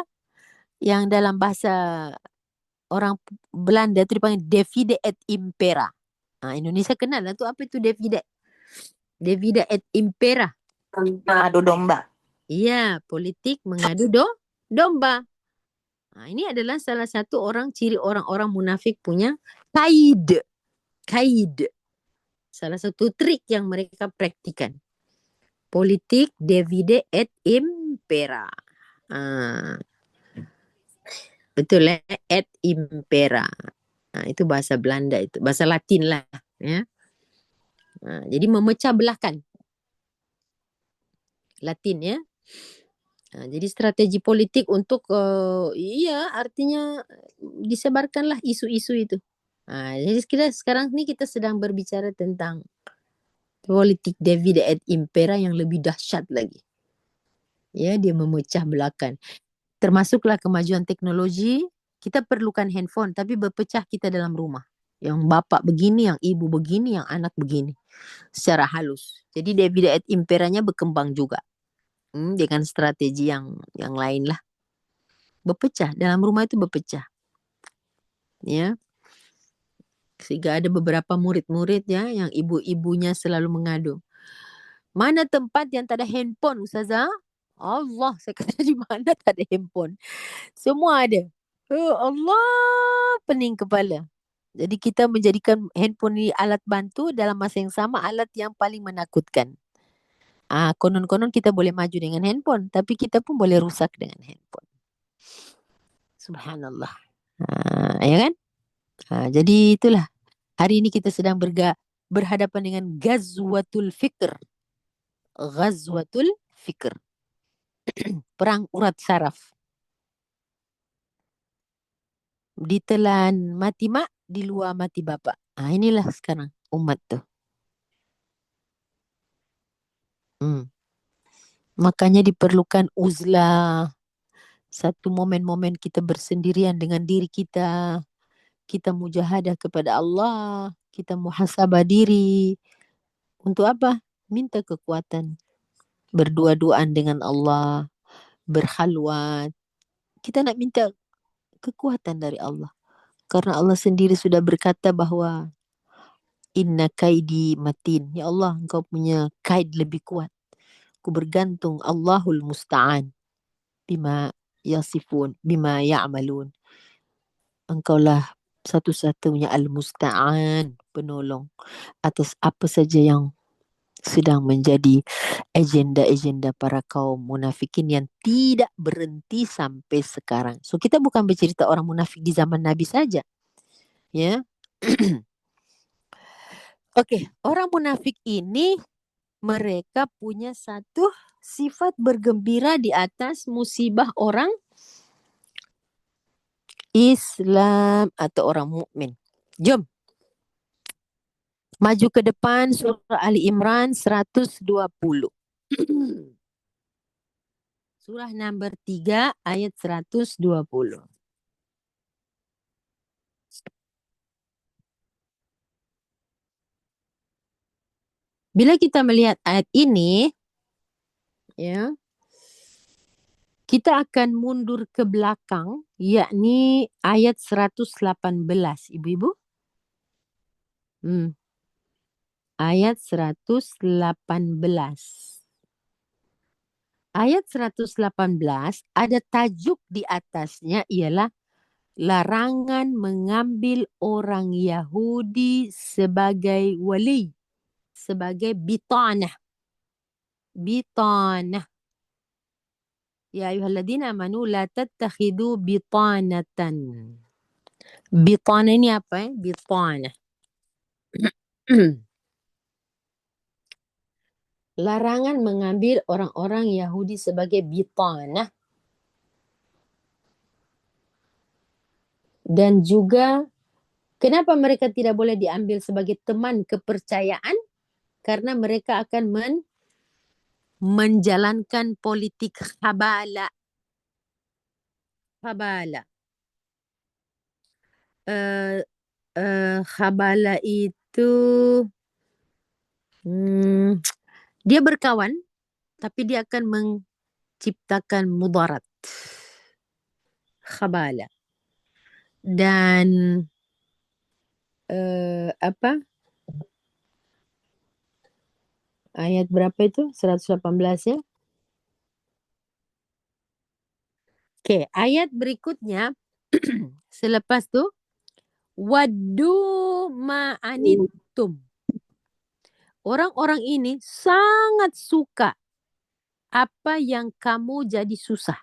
yang dalam bahasa orang Belanda tu dipanggil divide et impera. Indonesia kenal lah tu, apa itu divide? Divide et impera. Mengadu domba. Iya, politik mengadu domba. Ini adalah salah satu ciri orang-orang munafik punya kaid. Kaid. Salah satu trik yang mereka praktikan. Politik divide et impera. Betul lah, et impera. Itu bahasa Belanda, itu bahasa Latin lah ya. Jadi memecah belahkan. Latin ya. Jadi strategi politik untuk artinya disebarkanlah isu-isu itu. Jadi sekarang ni kita sedang berbicara tentang politik divide et impera yang lebih dahsyat lagi. Ya, dia memecah belahkan. Termasuklah kemajuan teknologi, kita perlukan handphone tapi berpecah kita dalam rumah. Yang bapak begini, yang ibu begini, yang anak begini. Secara halus. Jadi divide et imperanya berkembang juga. Dengan strategi yang lain lah. Berpecah, dalam rumah itu berpecah. Ya. Sehingga ada beberapa murid-murid ya, yang ibu-ibunya selalu mengadu. Mana tempat yang tak ada handphone, Ustazah? Allah, saya kata di mana tak ada handphone? Semua ada. Oh Allah, pening kepala. Jadi kita menjadikan handphone ni alat bantu, dalam masa yang sama alat yang paling menakutkan. Konon-konon kita boleh maju dengan handphone, tapi kita pun boleh rusak dengan handphone. Subhanallah. Ya kan? Jadi itulah. Hari ini kita sedang berhadapan dengan Ghazwatul Fikr. Ghazwatul Fikr. Perang urat saraf. Ditelan mati mak, di luar mati bapak. Inilah sekarang umat tu. Makanya diperlukan uzlah. Satu momen-momen kita bersendirian dengan diri kita. Kita mujahadah kepada Allah. Kita muhasabah diri. Untuk apa? Minta kekuatan. Berdua-duaan dengan Allah. Berkhalwat. Kita nak minta kekuatan dari Allah. Karena Allah sendiri sudah berkata bahawa inna kaidi matin. Ya Allah, engkau punya kaid lebih kuat. Aku bergantung Allahul Musta'an. Bima yasifun, bima ya'malun. Engkaulah satu-satunya Al-Musta'an, penolong atas apa saja yang sedang menjadi agenda-agenda para kaum munafikin yang tidak berhenti sampai sekarang. So kita bukan bercerita orang munafik di zaman Nabi saja. Ya. Okey, orang munafik ini mereka punya satu sifat bergembira di atas musibah orang Islam atau orang mukmin. Jom. Maju ke depan surah Ali Imran 120. Surah nombor 3 ayat 120. Bila kita melihat ayat ini, ya, kita akan mundur ke belakang, yakni ayat 118, ibu-ibu. Ayat 118. Ayat 118 ada tajuk di atasnya ialah larangan mengambil orang Yahudi sebagai wali, sebagai bitanah. Bitanah. Ya ayyuhalladzina amanu la tattakhidhu bitanatan. Bitanah ini apa? Bitanah. Larangan mengambil orang-orang Yahudi sebagai bitanah. Dan juga Kenapa mereka tidak boleh diambil sebagai teman kepercayaan? Karena mereka akan menjalankan politik khabala. Khabala. Khabala itu dia berkawan, tapi dia akan menciptakan mudarat. Khabala. Dan ayat berapa itu? 118 ya. Oke, ayat berikutnya selepas tu waddu ma'anittum. Orang-orang ini sangat suka apa yang kamu jadi susah.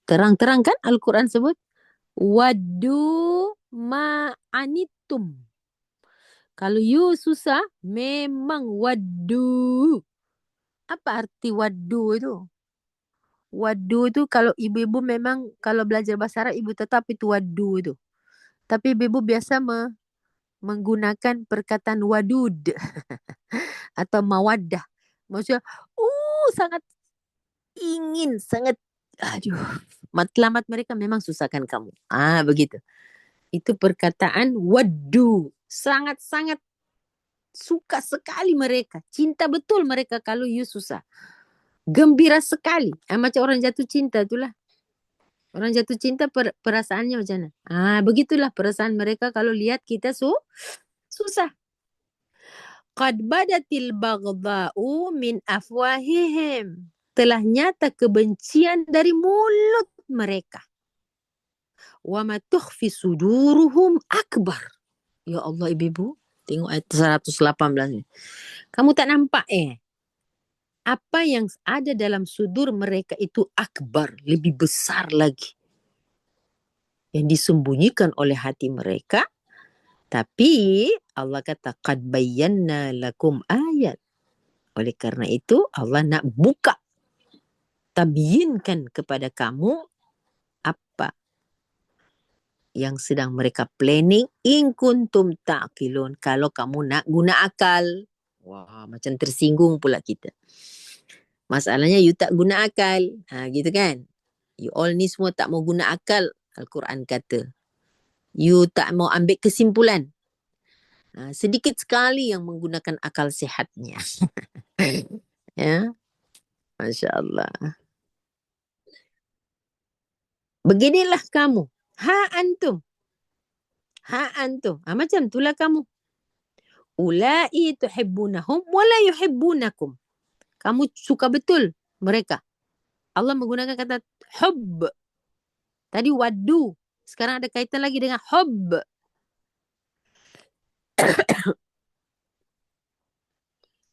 Terang-terang kan Al-Quran sebut waddu ma'anittum. Kalau you susah, memang waddu. Apa arti waddu itu? Waddu itu kalau ibu-ibu memang kalau belajar bahasa Arab ibu tetap itu waddu itu. Tapi ibu-ibu biasa menggunakan perkataan wadud atau mawaddah. Maksudnya, sangat ingin, sangat, matlamat mereka memang susahkan kamu. Begitu. Itu perkataan waddu. Sangat-sangat suka sekali mereka. Cinta betul mereka kalau you susah. Gembira sekali. Macam orang jatuh cinta itulah. Orang jatuh cinta perasaannya macam mana? Begitulah perasaan mereka kalau lihat kita susah. Qad badatil baghdha'u min afwahihim. Telah nyata kebencian dari mulut mereka. Wa ma tukhfi suduruhum akbar. Ya Allah ibu-ibu, tengok ayat 118 ni. Kamu tak nampak apa yang ada dalam sudur mereka itu akbar, lebih besar lagi. Yang disembunyikan oleh hati mereka. Tapi Allah kata qad bayyana lakum ayat. Oleh karena itu Allah nak buka, tabyinkan kepada kamu apa yang sedang mereka planning in kuntum ta'qilun, kalau kamu nak guna akal. Wah, macam tersinggung pula kita. Masalahnya you tak guna akal. Gitu kan? You all ni semua tak mau guna akal. Al-Quran kata. You tak mau ambil kesimpulan. Sedikit sekali yang menggunakan akal sihatnya. Ya. Masya Allah. Beginilah kamu. Antum. Macam itulah kamu. Ulai tuhibbunahum wala yuhibbunakum. Kamu suka betul mereka. Allah menggunakan kata hubb. Tadi waddu. Sekarang ada kaitan lagi dengan hubb.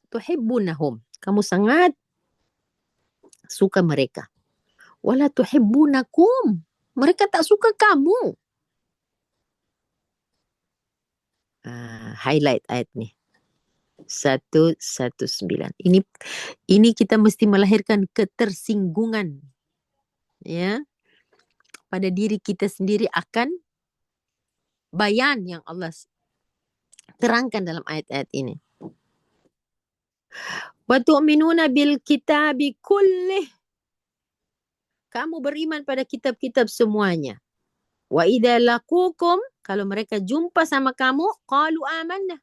Tuhibbunahum. Kamu sangat suka mereka. Wala tuhibbunakum. Mereka tak suka kamu. Highlight ayat ni. 119. Ini kita mesti melahirkan ketersinggungan. Ya. Pada diri kita sendiri akan bayan yang Allah terangkan dalam ayat-ayat ini. Wa tu'minuna bil kitabi kullih. Kamu beriman pada kitab-kitab semuanya. Wa idza laqukum, kalau mereka jumpa sama kamu, qalu amanna.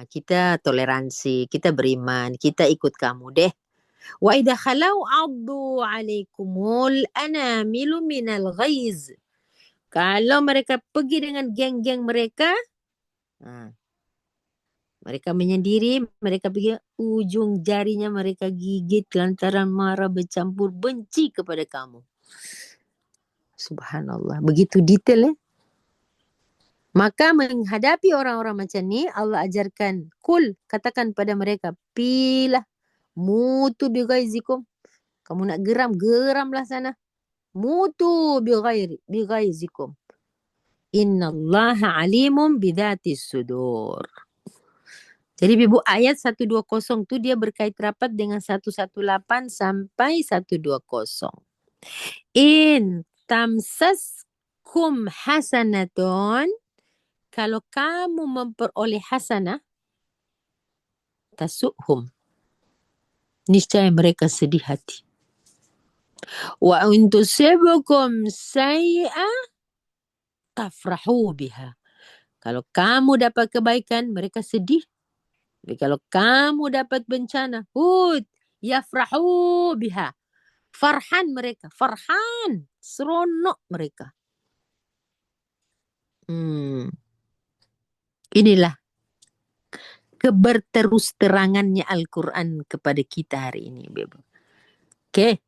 Kita toleransi, kita beriman, kita ikut kamu deh. Wa idza khalau addu alaikumul anamilu minal ghaiz. Kalau mereka pergi dengan geng-geng mereka, mereka menyendiri, mereka pergi ujung jarinya mereka gigit lantaran marah bercampur benci kepada kamu. Subhanallah, begitu detail Maka menghadapi orang-orang macam ni, Allah ajarkan, kul, katakan pada mereka, pilah, mutu bighaizikum. Kamu nak geram, geramlah sana. Mutu bighaizikum. Innallaha alimun bidhatis sudur. Jadi ibu ayat 120 tu dia berkait rapat dengan 118 sampai 120. In tamsas tusibukum hasanatun, kalau kamu memperoleh hasanah, tasu'hum, niscaya mereka sedih hati. Wa in tusibukum sayyi'ah tafrahu biha. Kalau kamu dapat kebaikan, mereka sedih. Tapi kalau kamu dapat bencana, yafrahu biha. Farhan mereka, farhan, seronok mereka. Inilah keberterus terangannya Al-Quran kepada kita hari ini, Bebo. Oke.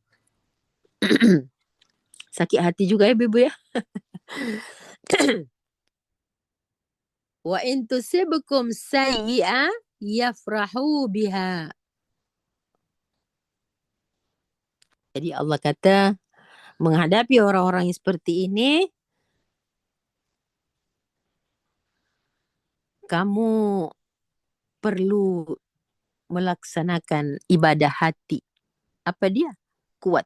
Sakit hati juga ya, Bebo ya. Wa in tusibukum sayyi'ah yafrahu biha. Jadi Allah kata, menghadapi orang-orang yang seperti ini, kamu perlu melaksanakan ibadah hati. Apa dia? Kuat.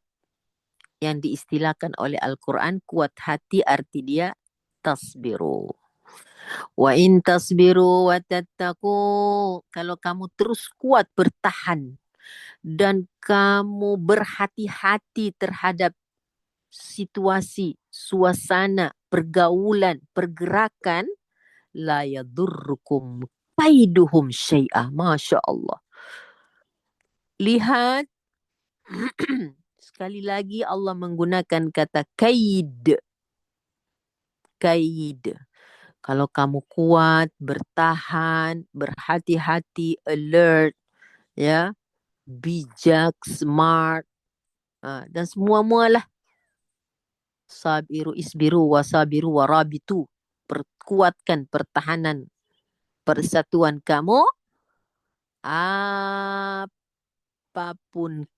Yang diistilahkan oleh Al-Quran, kuat hati arti dia tasbiru. Wa in tasbiru wa tattaqu, kalau kamu terus kuat bertahan dan kamu berhati-hati terhadap situasi, suasana, pergaulan, pergerakan, la yadurrukum kaiduhum syai'ah. Masya Allah. Lihat, sekali lagi Allah menggunakan kata kaid. Kaid. Kalau kamu kuat, bertahan, berhati-hati, alert, ya, bijak, smart, dan semua-mualah. Sabiru isbiru wasabiru warabitu. Perkuatkan pertahanan persatuan kamu. Apapun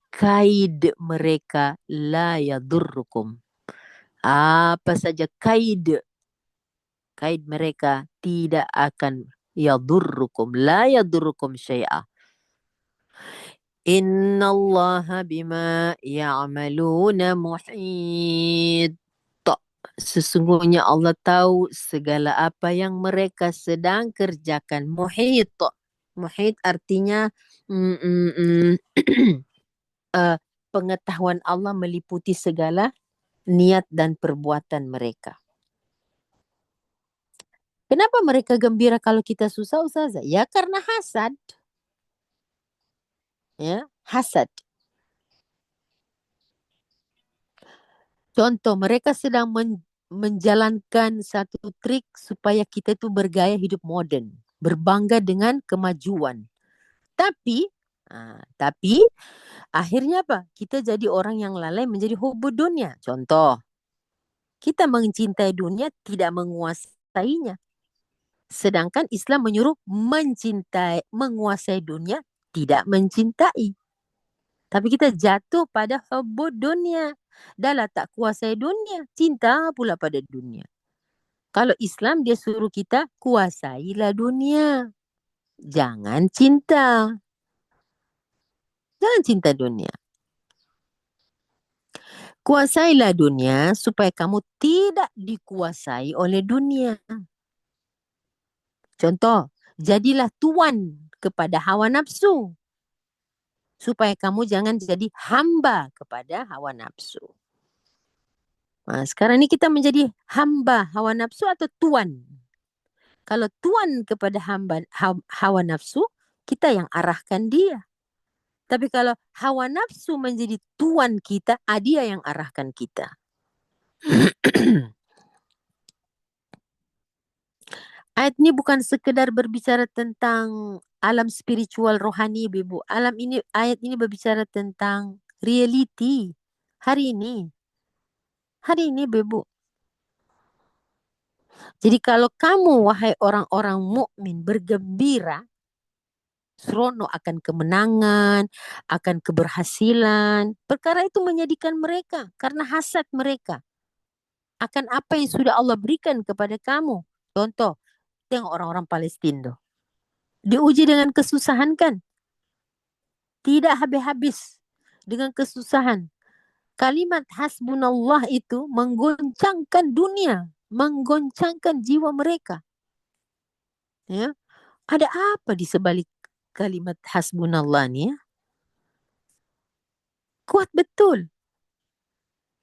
kaid mereka, la yadurrukum. Apa saja kaid mereka tidak akan yadurrukum, la yadurrukum syai'ah. Innallaha bima ya'maluna muhit. Sesungguhnya Allah tahu segala apa yang mereka sedang kerjakan. Muhit. Muhit artinya pengetahuan Allah meliputi segala niat dan perbuatan mereka. Kenapa mereka gembira kalau kita susah, Ustazah? Ya karena hasad. Ya, hasad. Contoh, mereka sedang menjalankan satu trik supaya kita itu bergaya hidup moden, berbangga dengan kemajuan. Tapi akhirnya apa? Kita jadi orang yang lalai menjadi hubud dunia. Contoh, kita mencintai dunia, tidak menguasainya. Sedangkan Islam menyuruh menguasai dunia, tidak mencintai. Tapi kita jatuh pada hubud dunia. Dah lah tak kuasai dunia, cinta pula pada dunia. Kalau Islam dia suruh kita kuasailah dunia. Jangan cinta. Jangan cinta dunia. Kuasailah dunia supaya kamu tidak dikuasai oleh dunia. Contoh, jadilah tuan kepada hawa nafsu. Supaya kamu jangan jadi hamba kepada hawa nafsu. Nah, sekarang ini kita menjadi hamba hawa nafsu atau tuan? Kalau tuan kepada hawa nafsu, kita yang arahkan dia. Tapi kalau hawa nafsu menjadi tuan kita, dia yang arahkan kita. Ayat ini bukan sekedar berbicara tentang alam spiritual rohani, Ibu. Ayat ini berbicara tentang reality hari ini. Hari ini, Ibu. Jadi kalau kamu, wahai orang-orang mukmin, bergembira, seronok akan kemenangan, akan keberhasilan, perkara itu menyedihkan mereka karena hasad mereka akan apa yang sudah Allah berikan kepada kamu. Contoh, tengok orang-orang Palestina. Diuji dengan kesusahan kan? Tidak habis-habis dengan kesusahan. Kalimat hasbunallah itu menggoncangkan dunia, menggoncangkan jiwa mereka. Ya, ada apa di sebalik kalimat hasbunallah ni? Ya? Kuat betul.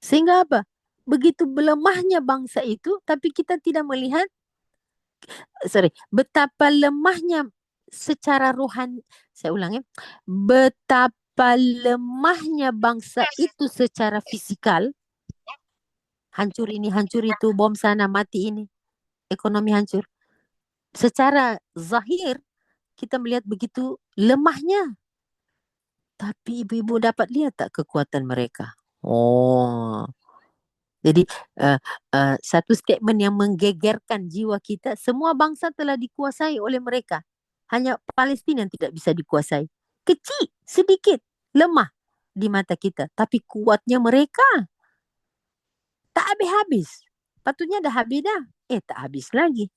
Sehingga apa? Begitu melemahnya bangsa itu, tapi kita tidak melihat, betapa lemahnya secara rohani, saya ulang ya, betapa lemahnya bangsa itu secara fisikal, hancur ini, hancur itu, bom sana, mati ini, ekonomi hancur. Secara zahir, kita melihat begitu lemahnya. Tapi ibu-ibu dapat lihat tak kekuatan mereka? Oh, jadi satu statement yang menggegerkan jiwa kita, semua bangsa telah dikuasai oleh mereka. Hanya Palestina yang tidak bisa dikuasai. Kecil, sedikit, lemah di mata kita. Tapi kuatnya mereka tak habis-habis. Patutnya dah habis dah. Tak habis lagi.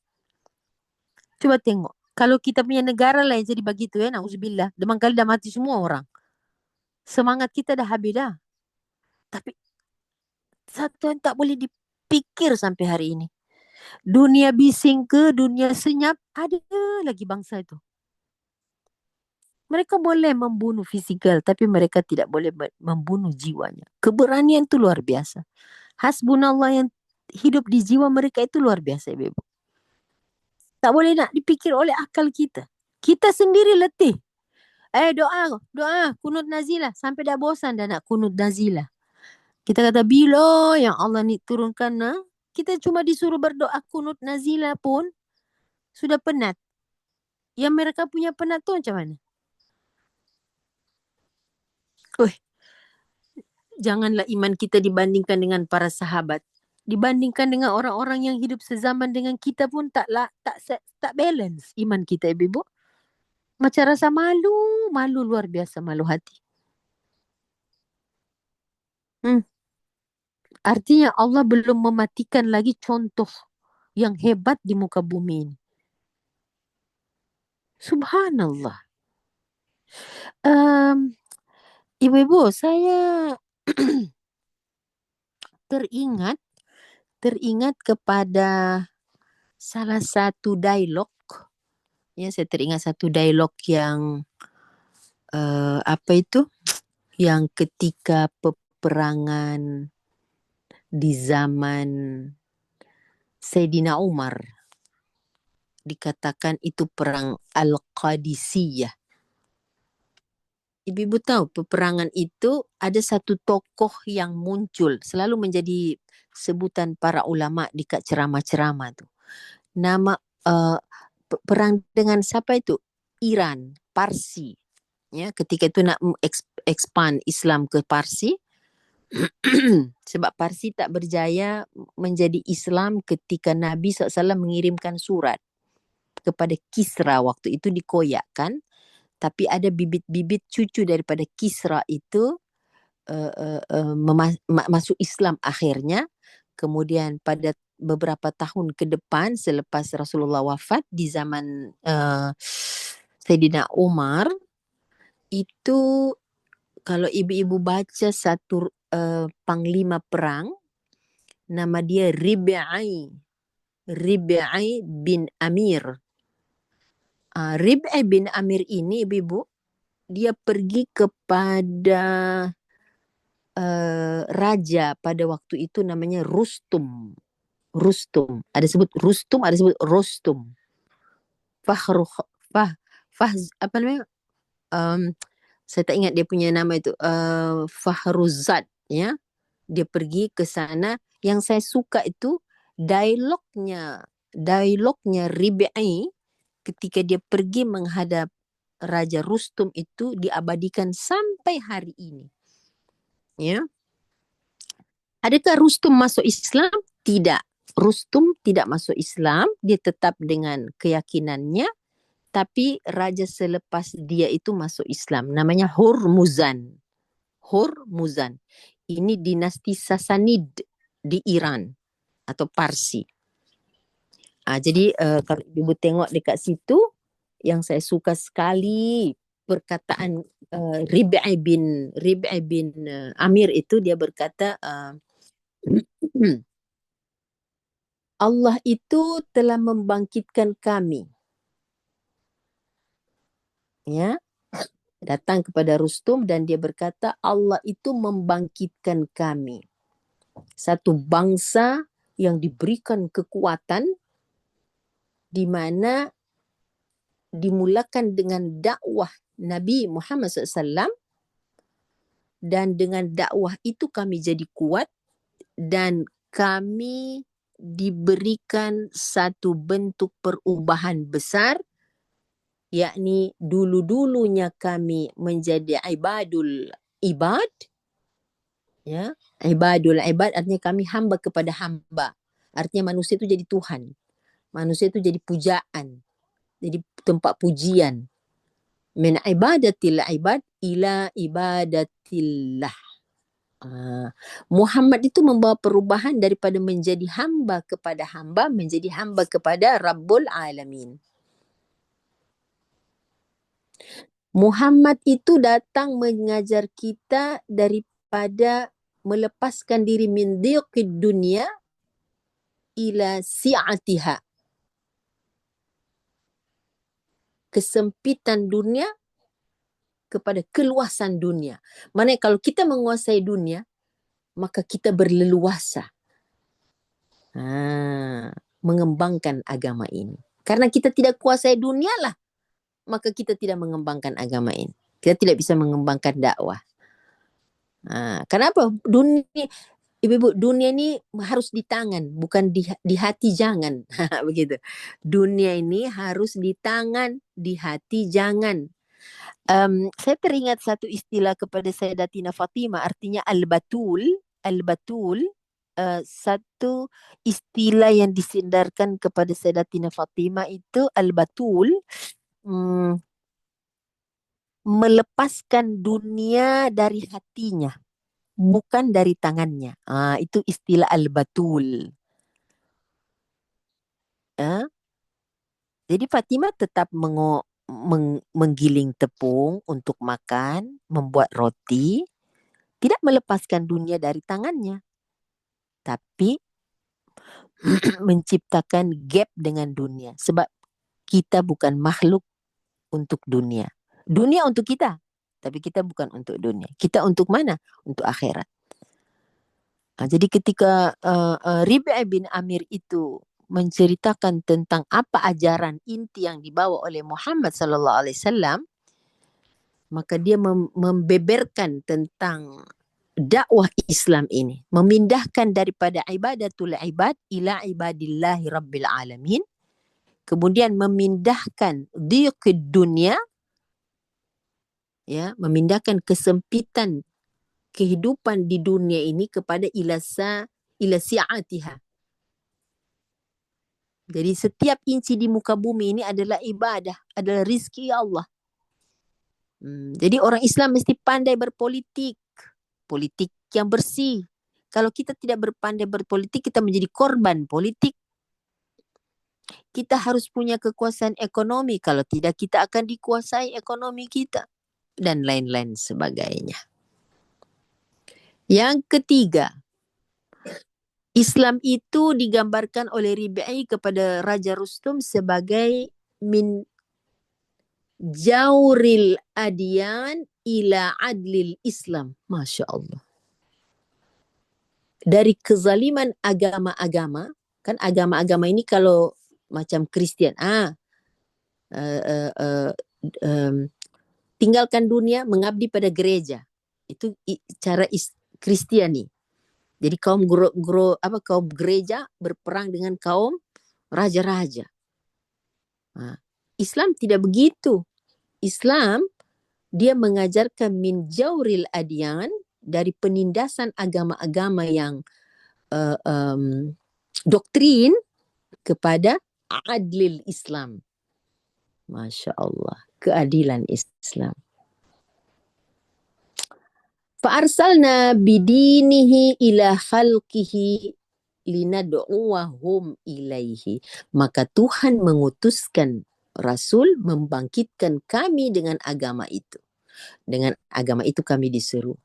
Coba tengok. Kalau kita punya negara lain jadi begitu ya, na'udzubillah. Demang kali dah mati semua orang. Semangat kita dah habis dah. Tapi satu yang tak boleh dipikir sampai hari ini. Dunia bising ke dunia senyap, ada lagi bangsa itu. Mereka boleh membunuh fisikal, tapi mereka tidak boleh membunuh jiwanya. Keberanian itu luar biasa. Hasbunallah yang hidup di jiwa mereka itu luar biasa, Ibu. Tak boleh nak dipikir oleh akal kita. Kita sendiri letih. Doa, kunut nazilah. Sampai dah bosan dah nak kunut nazilah. Kita kata bila yang Allah ni turunkan, kita cuma disuruh berdoa kunut nazilah pun sudah penat. Yang mereka punya penat tu macam mana? Janganlah iman kita dibandingkan dengan para sahabat. Dibandingkan dengan orang-orang yang hidup sezaman dengan kita pun tak balance iman kita, ibu-ibu. Macam rasa malu luar biasa, malu hati. Artinya Allah belum mematikan lagi contoh yang hebat di muka bumi ini. Subhanallah. Ibu-ibu, saya teringat kepada salah satu dialog. Ya, saya teringat satu dialog yang apa itu? Yang ketika peperangan di zaman Sayyidina Umar, dikatakan itu perang Al-Qadisiyah. Ibu-ibu tahu peperangan itu ada satu tokoh yang muncul, selalu menjadi sebutan para ulama di ceramah-ceramah tu. Nama perang dengan siapa itu? Iran, Parsi. Ya, ketika itu nak expand Islam ke Parsi. Sebab Parsi tak berjaya menjadi Islam ketika Nabi SAW mengirimkan surat kepada Kisra, waktu itu dikoyakkan, tapi ada bibit-bibit cucu daripada Kisra itu masuk Islam akhirnya. Kemudian pada beberapa tahun ke depan selepas Rasulullah wafat di zaman Sayyidina Umar, itu kalau ibu-ibu baca satu panglima perang, nama dia Rib'i bin Amir. Rib'i bin Amir ini, ibu-ibu, dia pergi kepada raja pada waktu itu namanya Rustum. Ada sebut Rustum, ada sebut Rostum. Apa namanya? Saya tak ingat dia punya nama itu. Fahruzad, ya. Dia pergi ke sana. Yang saya suka itu dialognya Rib'i ketika dia pergi menghadap Raja Rustum itu diabadikan sampai hari ini. Ya. Adakah Rustum masuk Islam? Tidak. Rustum tidak masuk Islam. Dia tetap dengan keyakinannya. Tapi raja selepas dia itu masuk Islam. Namanya Hormuzan. Ini dinasti Sasanid di Iran atau Parsi. Jadi kalau ibu tengok dekat situ, yang saya suka sekali perkataan Rib'i bin Amir itu, dia berkata Allah itu telah membangkitkan kami, ya, datang kepada Rustum dan dia berkata Allah itu membangkitkan kami, satu bangsa yang diberikan kekuatan, di mana dimulakan dengan dakwah Nabi Muhammad SAW, dan dengan dakwah itu kami jadi kuat dan kami diberikan satu bentuk perubahan besar, yakni dulu-dulunya kami menjadi ibadul ibad, ya, ibadul ibad artinya kami hamba kepada hamba, artinya manusia itu jadi Tuhan, manusia itu jadi pujaan, jadi tempat pujian. Min ibadatil ibad ila ibadatillah. Muhammad itu membawa perubahan daripada menjadi hamba kepada hamba menjadi hamba kepada Rabbul Alamin. Muhammad itu datang mengajar kita daripada melepaskan diri min dhiqid dunia ila si'atiha, kesempitan dunia kepada keluasan dunia. Maknanya kalau kita menguasai dunia, maka kita berleluasa mengembangkan agama ini. Karena kita tidak kuasai dunia lah, maka kita tidak mengembangkan agama ini. Kita tidak bisa mengembangkan dakwah. Kenapa? Ibu-ibu, dunia ini harus di tangan, bukan di hati, jangan. Begitu. Dunia ini harus di tangan, di hati jangan. Saya teringat satu istilah kepada Sayyidatina Fatimah, artinya al-batul. Al-batul, satu istilah yang disindarkan kepada Sayyidatina Fatimah itu al-batul, melepaskan dunia dari hatinya, bukan dari tangannya. Itu istilah al-batul. Jadi Fatimah tetap menggiling tepung untuk makan, membuat roti, tidak melepaskan dunia dari tangannya, tapi menciptakan gap dengan dunia. Sebab kita bukan makhluk untuk dunia. Dunia untuk kita, tapi kita bukan untuk dunia. Kita untuk mana? Untuk akhirat. Jadi ketika Rib'i bin Amir itu menceritakan tentang apa ajaran inti yang dibawa oleh Muhammad sallallahu alaihi wasallam, maka dia membeberkan tentang dakwah Islam ini, memindahkan daripada ibadatul ibad ila ibadillahi rabbil alamin, kemudian memindahkan dhiqid dunia, ya, memindahkan kesempitan kehidupan di dunia ini kepada ila si'atiha. Jadi setiap inci di muka bumi ini adalah ibadah, adalah rizki Allah. Jadi orang Islam mesti pandai berpolitik, politik yang bersih. Kalau kita tidak berpandai berpolitik, kita menjadi korban politik. Kita harus punya kekuasaan ekonomi, kalau tidak kita akan dikuasai ekonomi kita, dan lain-lain sebagainya. Yang ketiga, Islam itu digambarkan oleh Rib'i kepada Raja Rustum sebagai min jauril adyan ila adlil Islam. Masya Allah. Dari kezaliman agama-agama, kan agama-agama ini kalau macam Kristian, tinggalkan dunia, mengabdi pada gereja. Itu cara Kristiani. Jadi kaum kaum gereja berperang dengan kaum raja-raja. Islam tidak begitu. Islam dia mengajarkan min jauril adyan, dari penindasan agama-agama yang doktrin, kepada adlil Islam. Masya Allah, keadilan Islam. Fa'arsalna bidinihi ila khalqihi linad'uwahum ilaihi. Maka Tuhan mengutuskan Rasul membangkitkan kami dengan agama itu. Dengan agama itu kami diseru.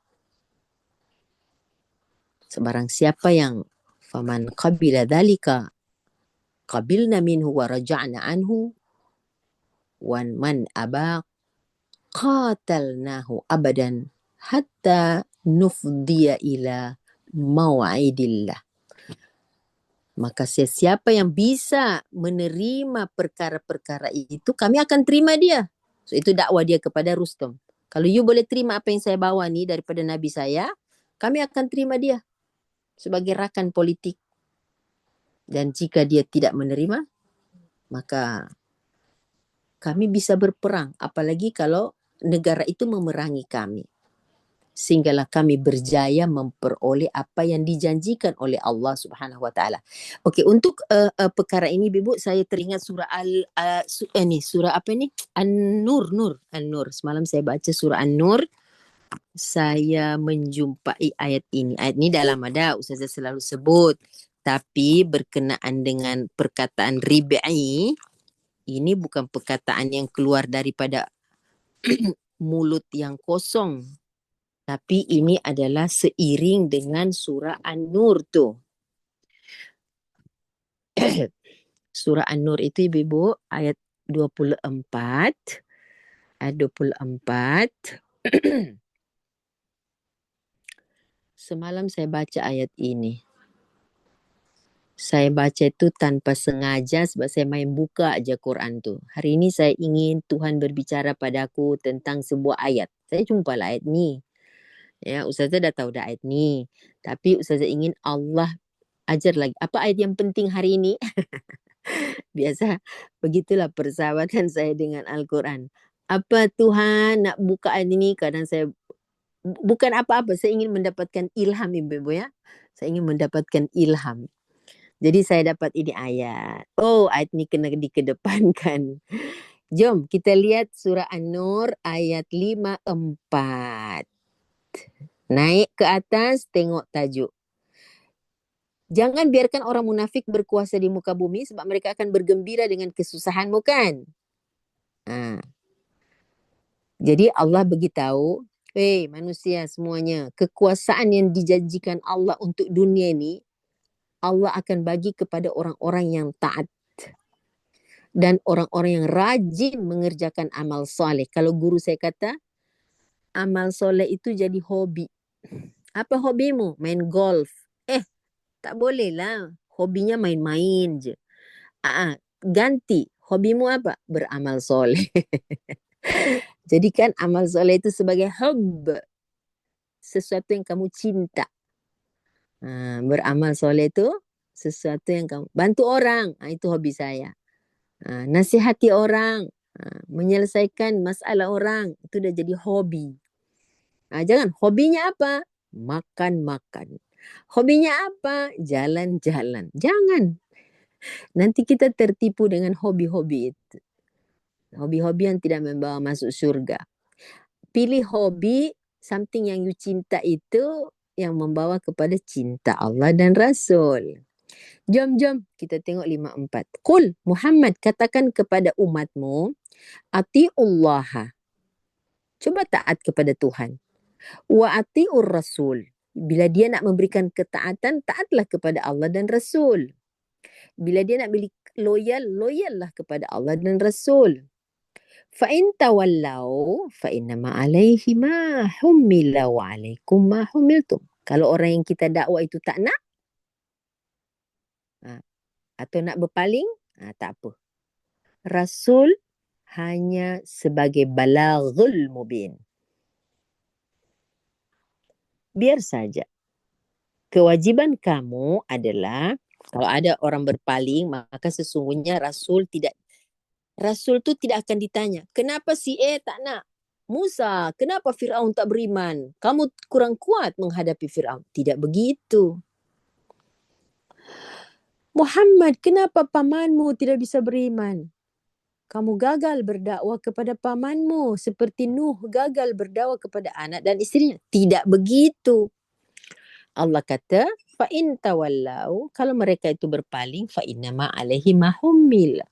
Sebarang siapa yang faman qabila dhalika qabilna minhu wa raja'na anhu wa man aba qatalnahu abadan hatta nufdiya ila maw'idillah. Maka sesiapa yang bisa menerima perkara-perkara itu, kami akan terima dia. So, itu dakwah dia kepada Rustom. Kalau you boleh terima apa yang saya bawa ni daripada Nabi saya, kami akan terima dia sebagai rakan politik. Dan jika dia tidak menerima, maka kami bisa berperang. Apalagi kalau negara itu memerangi kami. Sehinggalah kami berjaya memperoleh apa yang dijanjikan oleh Allah Subhanahu Wa Taala. Okey, untuk perkara ini Ibu, saya teringat surah surah apa ni? An-Nur, An-Nur. Semalam saya baca surah An-Nur. Saya menjumpai ayat ini. Ayat ini dalam ada, Ustazah selalu sebut. Tapi berkenaan dengan perkataan ribai, ini bukan perkataan yang keluar daripada mulut yang kosong. Tapi ini adalah seiring dengan surah An-Nur tu. Surah An-Nur itu Ibu ayat 24. Ayat 24. Semalam saya baca ayat ini. Saya baca itu tanpa sengaja sebab saya main buka aja Quran tu. Hari ini saya ingin Tuhan berbicara padaku tentang sebuah ayat. Saya jumpa ayat ni. Ya, Ustazah dah tahu dah ayat ni. Tapi Ustazah ingin Allah ajar lagi. Apa ayat yang penting hari ini? Biasa begitulah persahabatan saya dengan Al-Quran. Apa Tuhan nak buka ayat ini? Kadang saya bukan apa-apa. Saya ingin mendapatkan ilham Ibu ya. Saya ingin mendapatkan ilham. Jadi saya dapat ini ayat. Oh, ayat ini kena dikedepankan. Jom kita lihat surah An-Nur ayat 54. Naik ke atas, tengok tajuk. Jangan biarkan orang munafik berkuasa di muka bumi sebab mereka akan bergembira dengan kesusahanmu kan. Jadi Allah beritahu, manusia semuanya, kekuasaan yang dijanjikan Allah untuk dunia ni, Allah akan bagi kepada orang-orang yang taat. Dan orang-orang yang rajin mengerjakan amal soleh. Kalau guru saya kata, amal soleh itu jadi hobi. Apa hobimu? Main golf. Tak boleh lah. Hobinya main-main je. Ganti. Hobimu apa? Beramal soleh. Jadikan amal soleh itu sebagai hub. Sesuatu yang kamu cinta. Beramal soleh itu sesuatu yang kamu... Bantu orang. Itu hobi saya. Nasihati orang. Menyelesaikan masalah orang. Itu dah jadi hobi. Jangan. Hobinya apa? Makan-makan. Hobinya apa? Jalan-jalan. Jangan. Nanti kita tertipu dengan hobi-hobi itu. Hobi-hobi yang tidak membawa masuk syurga. Pilih hobi, something yang you cinta itu yang membawa kepada cinta Allah dan Rasul. Jom kita tengok 54. Qul Muhammad, katakan kepada umatmu, atiullaha. Coba taat kepada Tuhan. Wa atiur Rasul. Bila dia nak memberikan ketaatan, taatlah kepada Allah dan Rasul. Bila dia nak beli loyallah kepada Allah dan Rasul. Fa in tawallau fa innama alaihi ma humila wa alaikum ma humiltum. Kalau orang yang kita dakwa itu tak nak atau nak berpaling, tak apa. Rasul hanya sebagai balaghul mubin. Biar saja. Kewajiban kamu adalah kalau ada orang berpaling, maka sesungguhnya Rasul tu tidak akan ditanya. Kenapa si tak nak? Musa, kenapa Fir'aun tak beriman? Kamu kurang kuat menghadapi Fir'aun. Tidak begitu. Muhammad, kenapa pamanmu tidak bisa beriman? Kamu gagal berdakwah kepada pamanmu seperti Nuh gagal berdakwah kepada anak dan isterinya. Tidak begitu. Allah kata, fa in tawallau, kalau mereka itu berpaling, fa innama alaihi ma humil.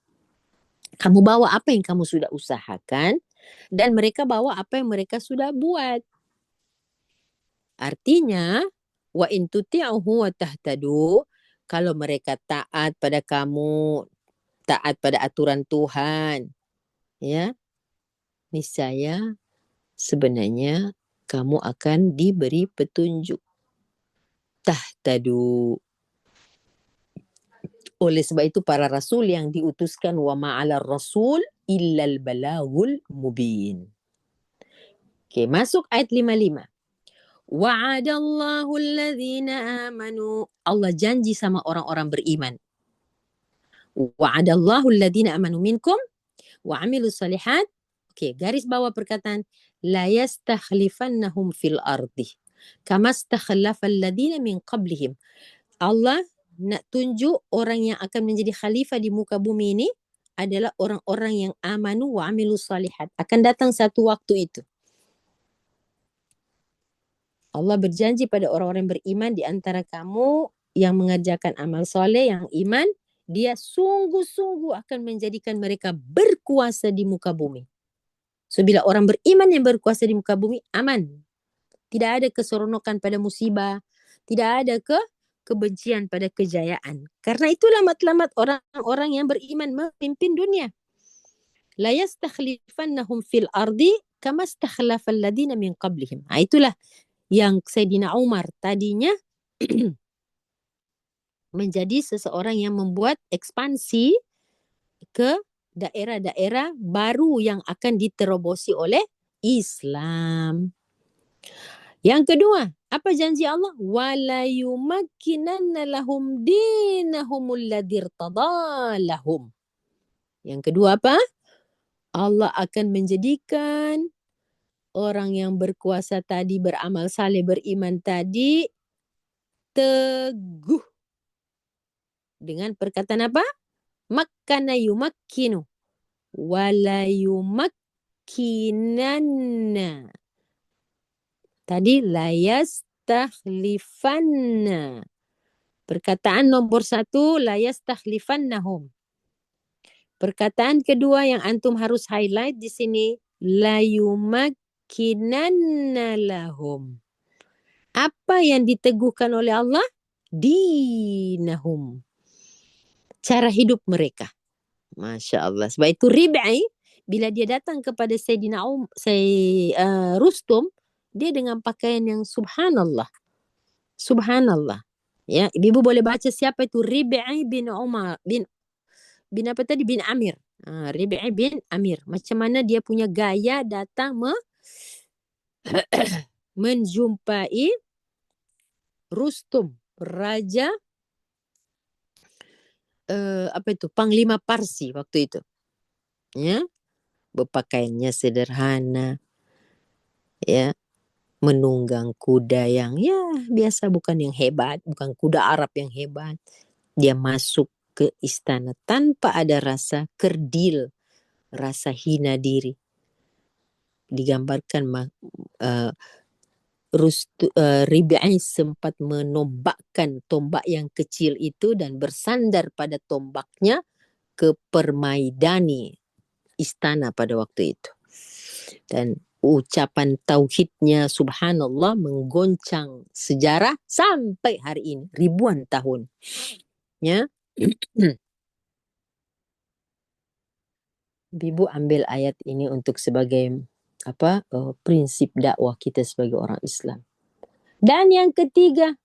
Kamu bawa apa yang kamu sudah usahakan, dan mereka bawa apa yang mereka sudah buat. Artinya, wa in tuti'uhu wa tahtadu, kalau mereka taat pada kamu, taat pada aturan Tuhan, ya, niscaya sebenarnya kamu akan diberi petunjuk. Tahtadu. Oleh sebab itu para rasul yang diutuskan, wa ma'ala rasul illal balagul mubin. Okey, masuk ayat 55. Wa'adallahu alladhina amanu. Allah janji sama orang-orang beriman. Wa'adallahu alladhina amanu minkum wa 'amilus solihat. Okey, garis bawah perkataan la yastakhlifannahum fil ardi kama stakhlafa alladhina min qablihim. Allah nak tunjuk orang yang akan menjadi khalifah di muka bumi ini adalah orang-orang yang amanu wa 'amilus solihat. Akan datang satu waktu itu. Allah berjanji pada orang-orang beriman di antara kamu yang mengerjakan amal soleh, yang iman, dia sungguh-sungguh akan menjadikan mereka berkuasa di muka bumi. So, bila orang beriman yang berkuasa di muka bumi, aman. Tidak ada keseronokan pada musibah. Tidak ada kebencian pada kejayaan. Karena itulah matlamat orang-orang yang beriman memimpin dunia. La yastakhlifannahum fil ardi kama stakhlafal ladina min qablihim. Itulah yang Sayyidina Umar tadinya menjadi seseorang yang membuat ekspansi ke daerah-daerah baru yang akan diterobosi oleh Islam. Yang kedua, apa janji Allah? Wala yumakkinanna lahum dinahumul ladzi irtada lahum. Yang kedua apa? Allah akan menjadikan orang yang berkuasa tadi, beramal saleh, beriman tadi teguh. Dengan perkataan apa? Makkana yumakkinu wala yumakkinanna. Tadi la yastakhlifanna. Perkataan nomor 1 la yastakhlifannahum. Perkataan kedua yang antum harus highlight di sini la yumakkinanna lahum. Apa yang diteguhkan oleh Allah? Dinahum. Cara hidup mereka. Masya Allah. Sebab itu Rib'i, bila dia datang kepada Sayyidina Rustum, dia dengan pakaian yang subhanallah. Subhanallah. Ya, ibu boleh baca siapa itu Rib'i bin Umar bin apa tadi, bin Amir. Rib'i bin Amir. Macam mana dia punya gaya datang menjumpai Rustum, raja Panglima Parsi waktu itu. Ya, berpakaiannya sederhana. Ya, menunggang kuda yang ya biasa, bukan yang hebat, bukan kuda Arab yang hebat. Dia masuk ke istana tanpa ada rasa kerdil, rasa hina diri. Digambarkan Rib'i sempat menombakkan tombak yang kecil itu dan bersandar pada tombaknya ke permaidani istana pada waktu itu. Dan ucapan tauhidnya subhanallah menggoncang sejarah sampai hari ini, ribuan tahun. Ya. Ibu ambil ayat ini untuk sebagai prinsip dakwah kita sebagai orang Islam. Dan yang ketiga,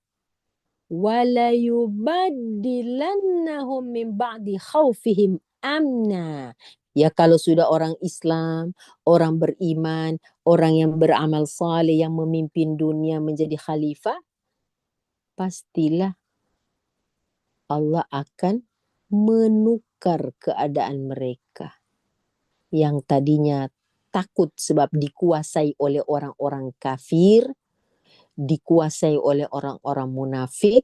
wala yubaddilannahum min ba'di khaufihim amna. Ya, kalau sudah orang Islam, orang beriman, orang yang beramal saleh, yang memimpin dunia menjadi khalifah, pastilah Allah akan menukar keadaan mereka yang tadinya takut sebab dikuasai oleh orang-orang kafir, dikuasai oleh orang-orang munafik.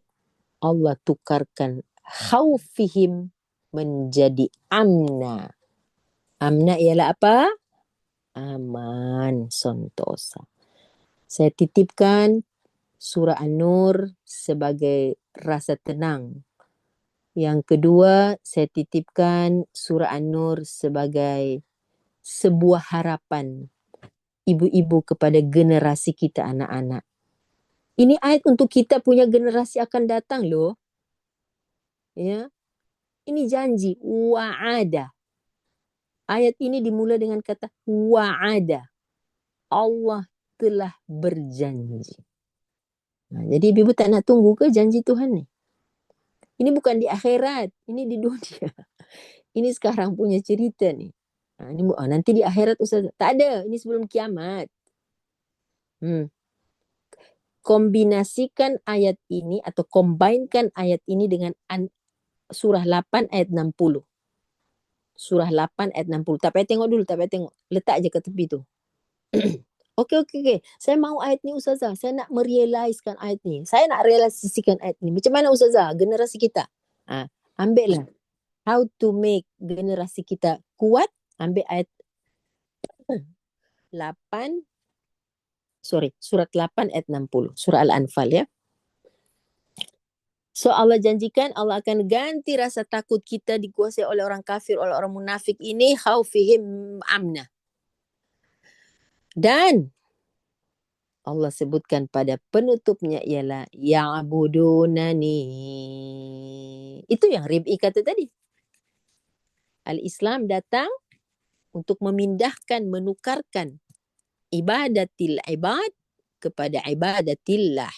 Allah tukarkan khaufihim menjadi amna. Amna ialah apa? Aman, sentosa. Saya titipkan surah An-Nur sebagai rasa tenang Yang kedua, saya titipkan surah An-Nur sebagai sebuah harapan ibu-ibu kepada generasi kita anak-anak. Ini ayat untuk kita punya generasi akan datang loh. Ya. Ini janji, wa'ada. Ayat ini dimulai dengan kata wa'ada. Allah telah berjanji. Nah, jadi ibu tak nak tunggu ke janji Tuhan ni? Ini bukan di akhirat, ini di dunia. Ini sekarang punya cerita ni. Nanti di akhirat Ustaz. Tak ada, ini sebelum kiamat. Kombinasikan ayat ini atau combinekan ayat ini dengan surah 8 ayat 60. Surah 8 ayat 60. Tak payah tengok dulu, tak payah tengok. Letak je ke tepi tu. Okey. Saya mau ayat ni Ustazah. Saya nak merealiskan ayat ni. Saya nak realisasikan ayat ni. Macam mana Ustazah? Generasi kita. Ambil lah. How to make generasi kita kuat. Ambil ayat surat 8 ayat 60. Surah Al-Anfal ya. So Allah janjikan Allah akan ganti rasa takut kita dikuasai oleh orang kafir, oleh orang munafik ini. Khaufihim amna. Dan Allah sebutkan pada penutupnya ialah ya'budunani. Itu yang Rib'i kata tadi. Al-Islam datang untuk memindahkan, menukarkan ibadatil ibad kepada ibadatillah.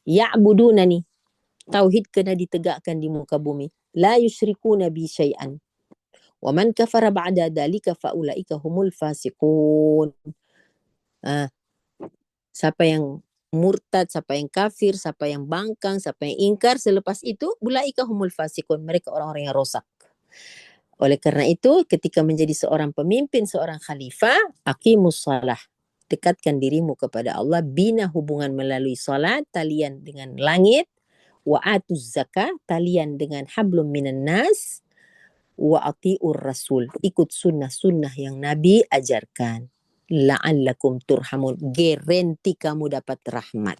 Ya'budunani. Tauhid kena ditegakkan di muka bumi. La yusyrikuna bi syai'an. Wa man kafara ba'da dhalika fa'ulaika humul fasiqun. Siapa yang murtad, siapa yang kafir, siapa yang bangkang, siapa yang ingkar selepas itu, ulaika humul fasiqun. Mereka orang-orang yang rosak. Oleh kerana itu, ketika menjadi seorang pemimpin, seorang khalifah, aqimus salah. Dekatkan dirimu kepada Allah, bina hubungan melalui salat, talian dengan langit, wa atuz zakah, talian dengan hablum minan nas, wa ati'ur rasul, ikut sunnah-sunnah yang Nabi ajarkan. La'allakum turhamun, garanti kamu dapat rahmat.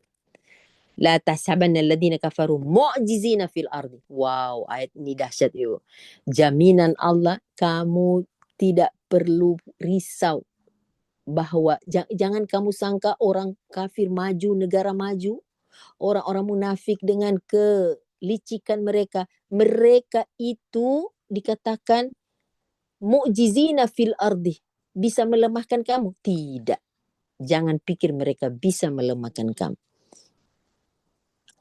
La tahsabanna alladhina kafaru mu'jizina fil ardi. Wow, ayat ini dahsyat you. Jaminan Allah, kamu tidak perlu risau bahawa jangan kamu sangka orang kafir maju, negara maju, orang-orang munafik dengan kelicikan mereka itu dikatakan mu'jizina fil ardi, bisa melemahkan kamu. Tidak. Jangan pikir mereka bisa melemahkan kamu.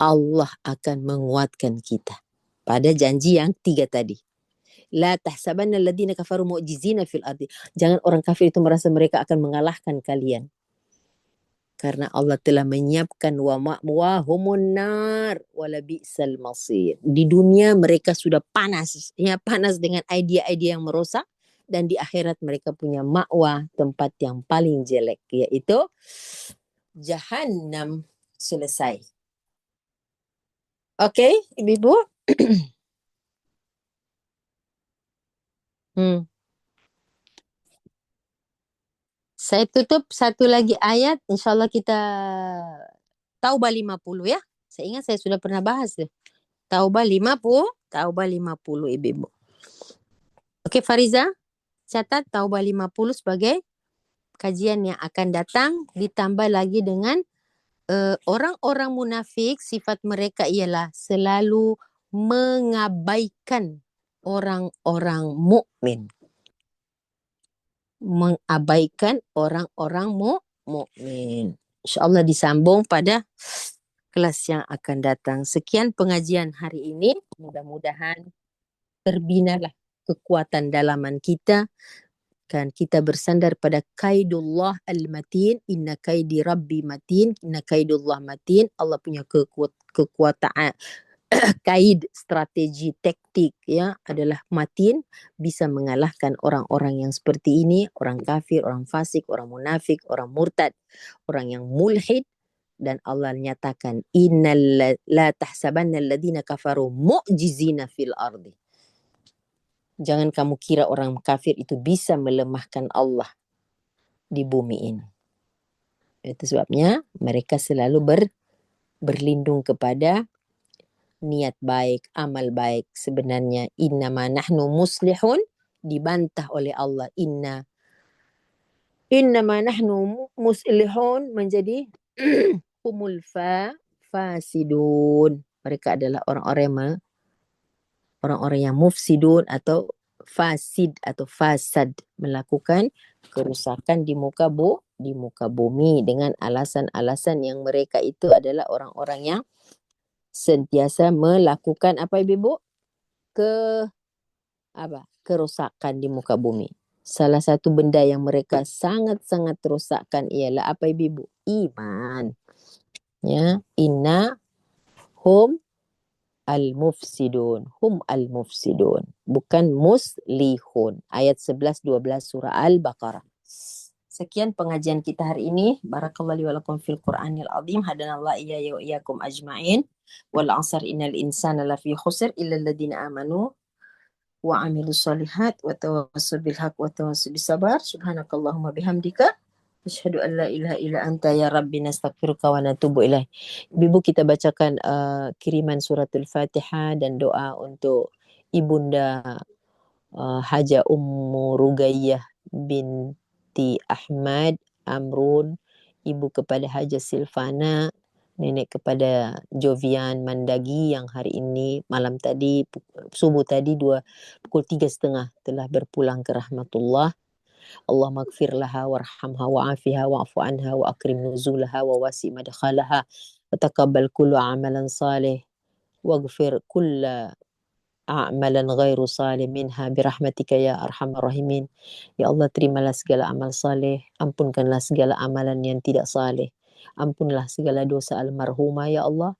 Allah akan menguatkan kita. Pada janji yang 3 tadi. La tahsabanna alladhina kafaru mu'jizina fil ardi. Jangan orang kafir itu merasa mereka akan mengalahkan kalian. Karena Allah telah menyiapkan wa ma'wahumun nar wala bi'sal masir. Di dunia mereka sudah panas. Ya, panas dengan idea-idea yang merosak. Dan di akhirat mereka punya ma'wah, tempat yang paling jelek. Iaitu Jahannam. Selesai. Okey, ibu-ibu. Saya tutup satu lagi ayat. InsyaAllah kita Taubah 50 ya. Saya ingat saya sudah pernah bahas tu. Taubah 50. Taubah 50 ibu-ibu. Okey Fariza. Catat Taubah 50 sebagai kajian yang akan datang. Ditambah lagi dengan orang-orang munafik. Sifat mereka ialah selalu mengabaikan orang-orang mukmin. Mengabaikan orang-orang mukmin. InsyaAllah disambung pada kelas yang akan datang. Sekian pengajian hari ini. Mudah-mudahan terbinalah kekuatan dalaman kita. Kan kita bersandar pada kaidullah al-matin. Inna kaidi rabbi matin. Inna kaidullah matin. Allah punya kekuatan. Kaid, strategi, taktik ya adalah matin, bisa mengalahkan orang-orang yang seperti ini, orang kafir, orang fasik, orang munafik, orang murtad, orang yang mulhid. Dan Allah nyatakan innal la tahsabanna alladhina kafaru mu'jizina fil ardi. Jangan kamu kira orang kafir itu bisa melemahkan Allah di bumi ini. Itu sebabnya mereka selalu berlindung kepada niat baik, amal baik. Sebenarnya innama nahnu muslihun dibantah oleh Allah. Innama nahnu muslihun menjadi humul fasidun. Mereka adalah orang-orang yang mufsidun atau fasid atau fasad, melakukan kerusakan di muka bumi dengan alasan-alasan yang mereka itu adalah orang-orang yang sentiasa melakukan apa ibu? Kerusakan di muka bumi. Salah satu benda yang mereka sangat-sangat rosakkan ialah apa ibu? Iman. Ya, inna hum al-mufsidun. Hum al-mufsidun. Bukan muslihun. Ayat 11-12 surah Al-Baqarah. Sekian pengajian kita hari ini. Barakallahu li wa lakum fil Qur'anil azim. Hadanallahu iyaya wa iyyakum ajma'in. Wal 'asr innal insana lafi khusr illa alladhina amanu wa 'amilus solihat wa tawassaw bil haqq wa tawassaw bis sabar. Subhanakallahumma bihamdika asyhadu an la ilaha illa anta ya rabbi nastaghfiruka wa natubu ilaih. Ibu kita bacakan kiriman suratul Fatihah dan doa untuk Ibunda Haja Ummu Rugayyah binti Ahmad Amrun, ibu kepada Haja Silvana, nenek kepada Jovian Mandagi yang hari ini malam tadi subuh tadi pukul 3.30 telah berpulang ke rahmatullah. Allah maghfir laha warhamha wa'afiha wa'fu anha wa akrim nuzulaha wa wasi madkhalaha wa taqabbal kullu amalan salih waghfir kulla a'malan ghairu salih minha birahmatika ya arhamar rahimin. Ya Allah, terimalah segala amal saleh, ampunkanlah segala amalan yang tidak saleh, ampunlah segala dosa almarhumah ya Allah.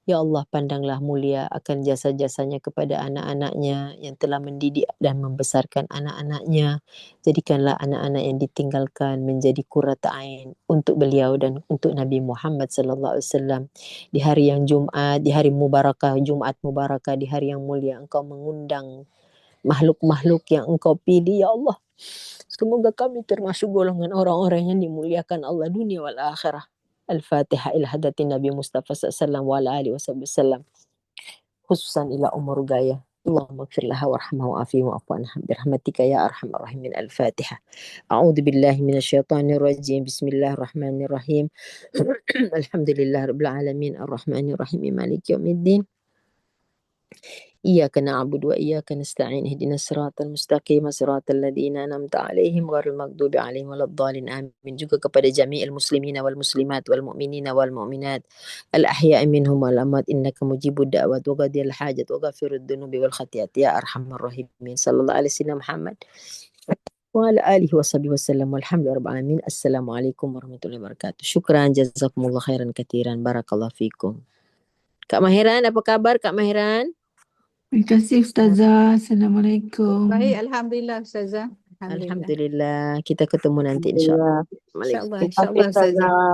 Ya Allah, pandanglah mulia akan jasa-jasanya kepada anak-anaknya yang telah mendidik dan membesarkan anak-anaknya. Jadikanlah anak-anak yang ditinggalkan menjadi qurrata ain untuk beliau dan untuk Nabi Muhammad sallallahu alaihi wasallam. Di hari yang Jumat, di hari mubarakah, Jumat mubarakah, di hari yang mulia Engkau mengundang makhluk-makhluk yang Engkau pilih ya Allah. Semoga kami termasuk golongan orang-orang yang dimuliakan Allah dunia wal akhirah. Al-Fatihah ila hadatin Nabi Mustafa sallallahu wa ala alihi wasallam, khususan ila umur gaya. Allahumma ighfir laha warhamha wa'afiha wa'fu anha birahmatika ya arhamar rahimin. Al-Fatihah. A'udzu billahi minasyaitonir rajim. Bismillahirrahmanirrahim. Alhamdulillahirabbil alamin arrahmanir rahim maliki yaumiddin. إياك نعبد وإياك نستعين اهدنا الصراط المستقيم صراط الذين أنعمت عليهم غير المغضوب عليهم ولا الضالين آمين. Juga kepada jami'il muslimina wal muslimat wal mu'minina wal mu'minat al ahya'i minhum wal amwat innaka mujibud da'wat wa qadiyal hajat wa ghafirud dunubi wal khati'at ya arhamar rahimin. Sallallahu alaihi wasallam Muhammad wa ala alihi wa sahbihi wasallam walhamdulillahi rabbil alamin. Assalamualaikum warahmatullahi wabarakatuh. Syukran jazakumullah khairan katiran. Barakallahu fikum. Kak Mahiran, apa kabar Kak Mahiran? Terima kasih Ustazah. Assalamualaikum. Baik, Alhamdulillah Ustazah. Alhamdulillah. Kita ketemu nanti insyaAllah. InsyaAllah, Assalamualaikum. Ustazah.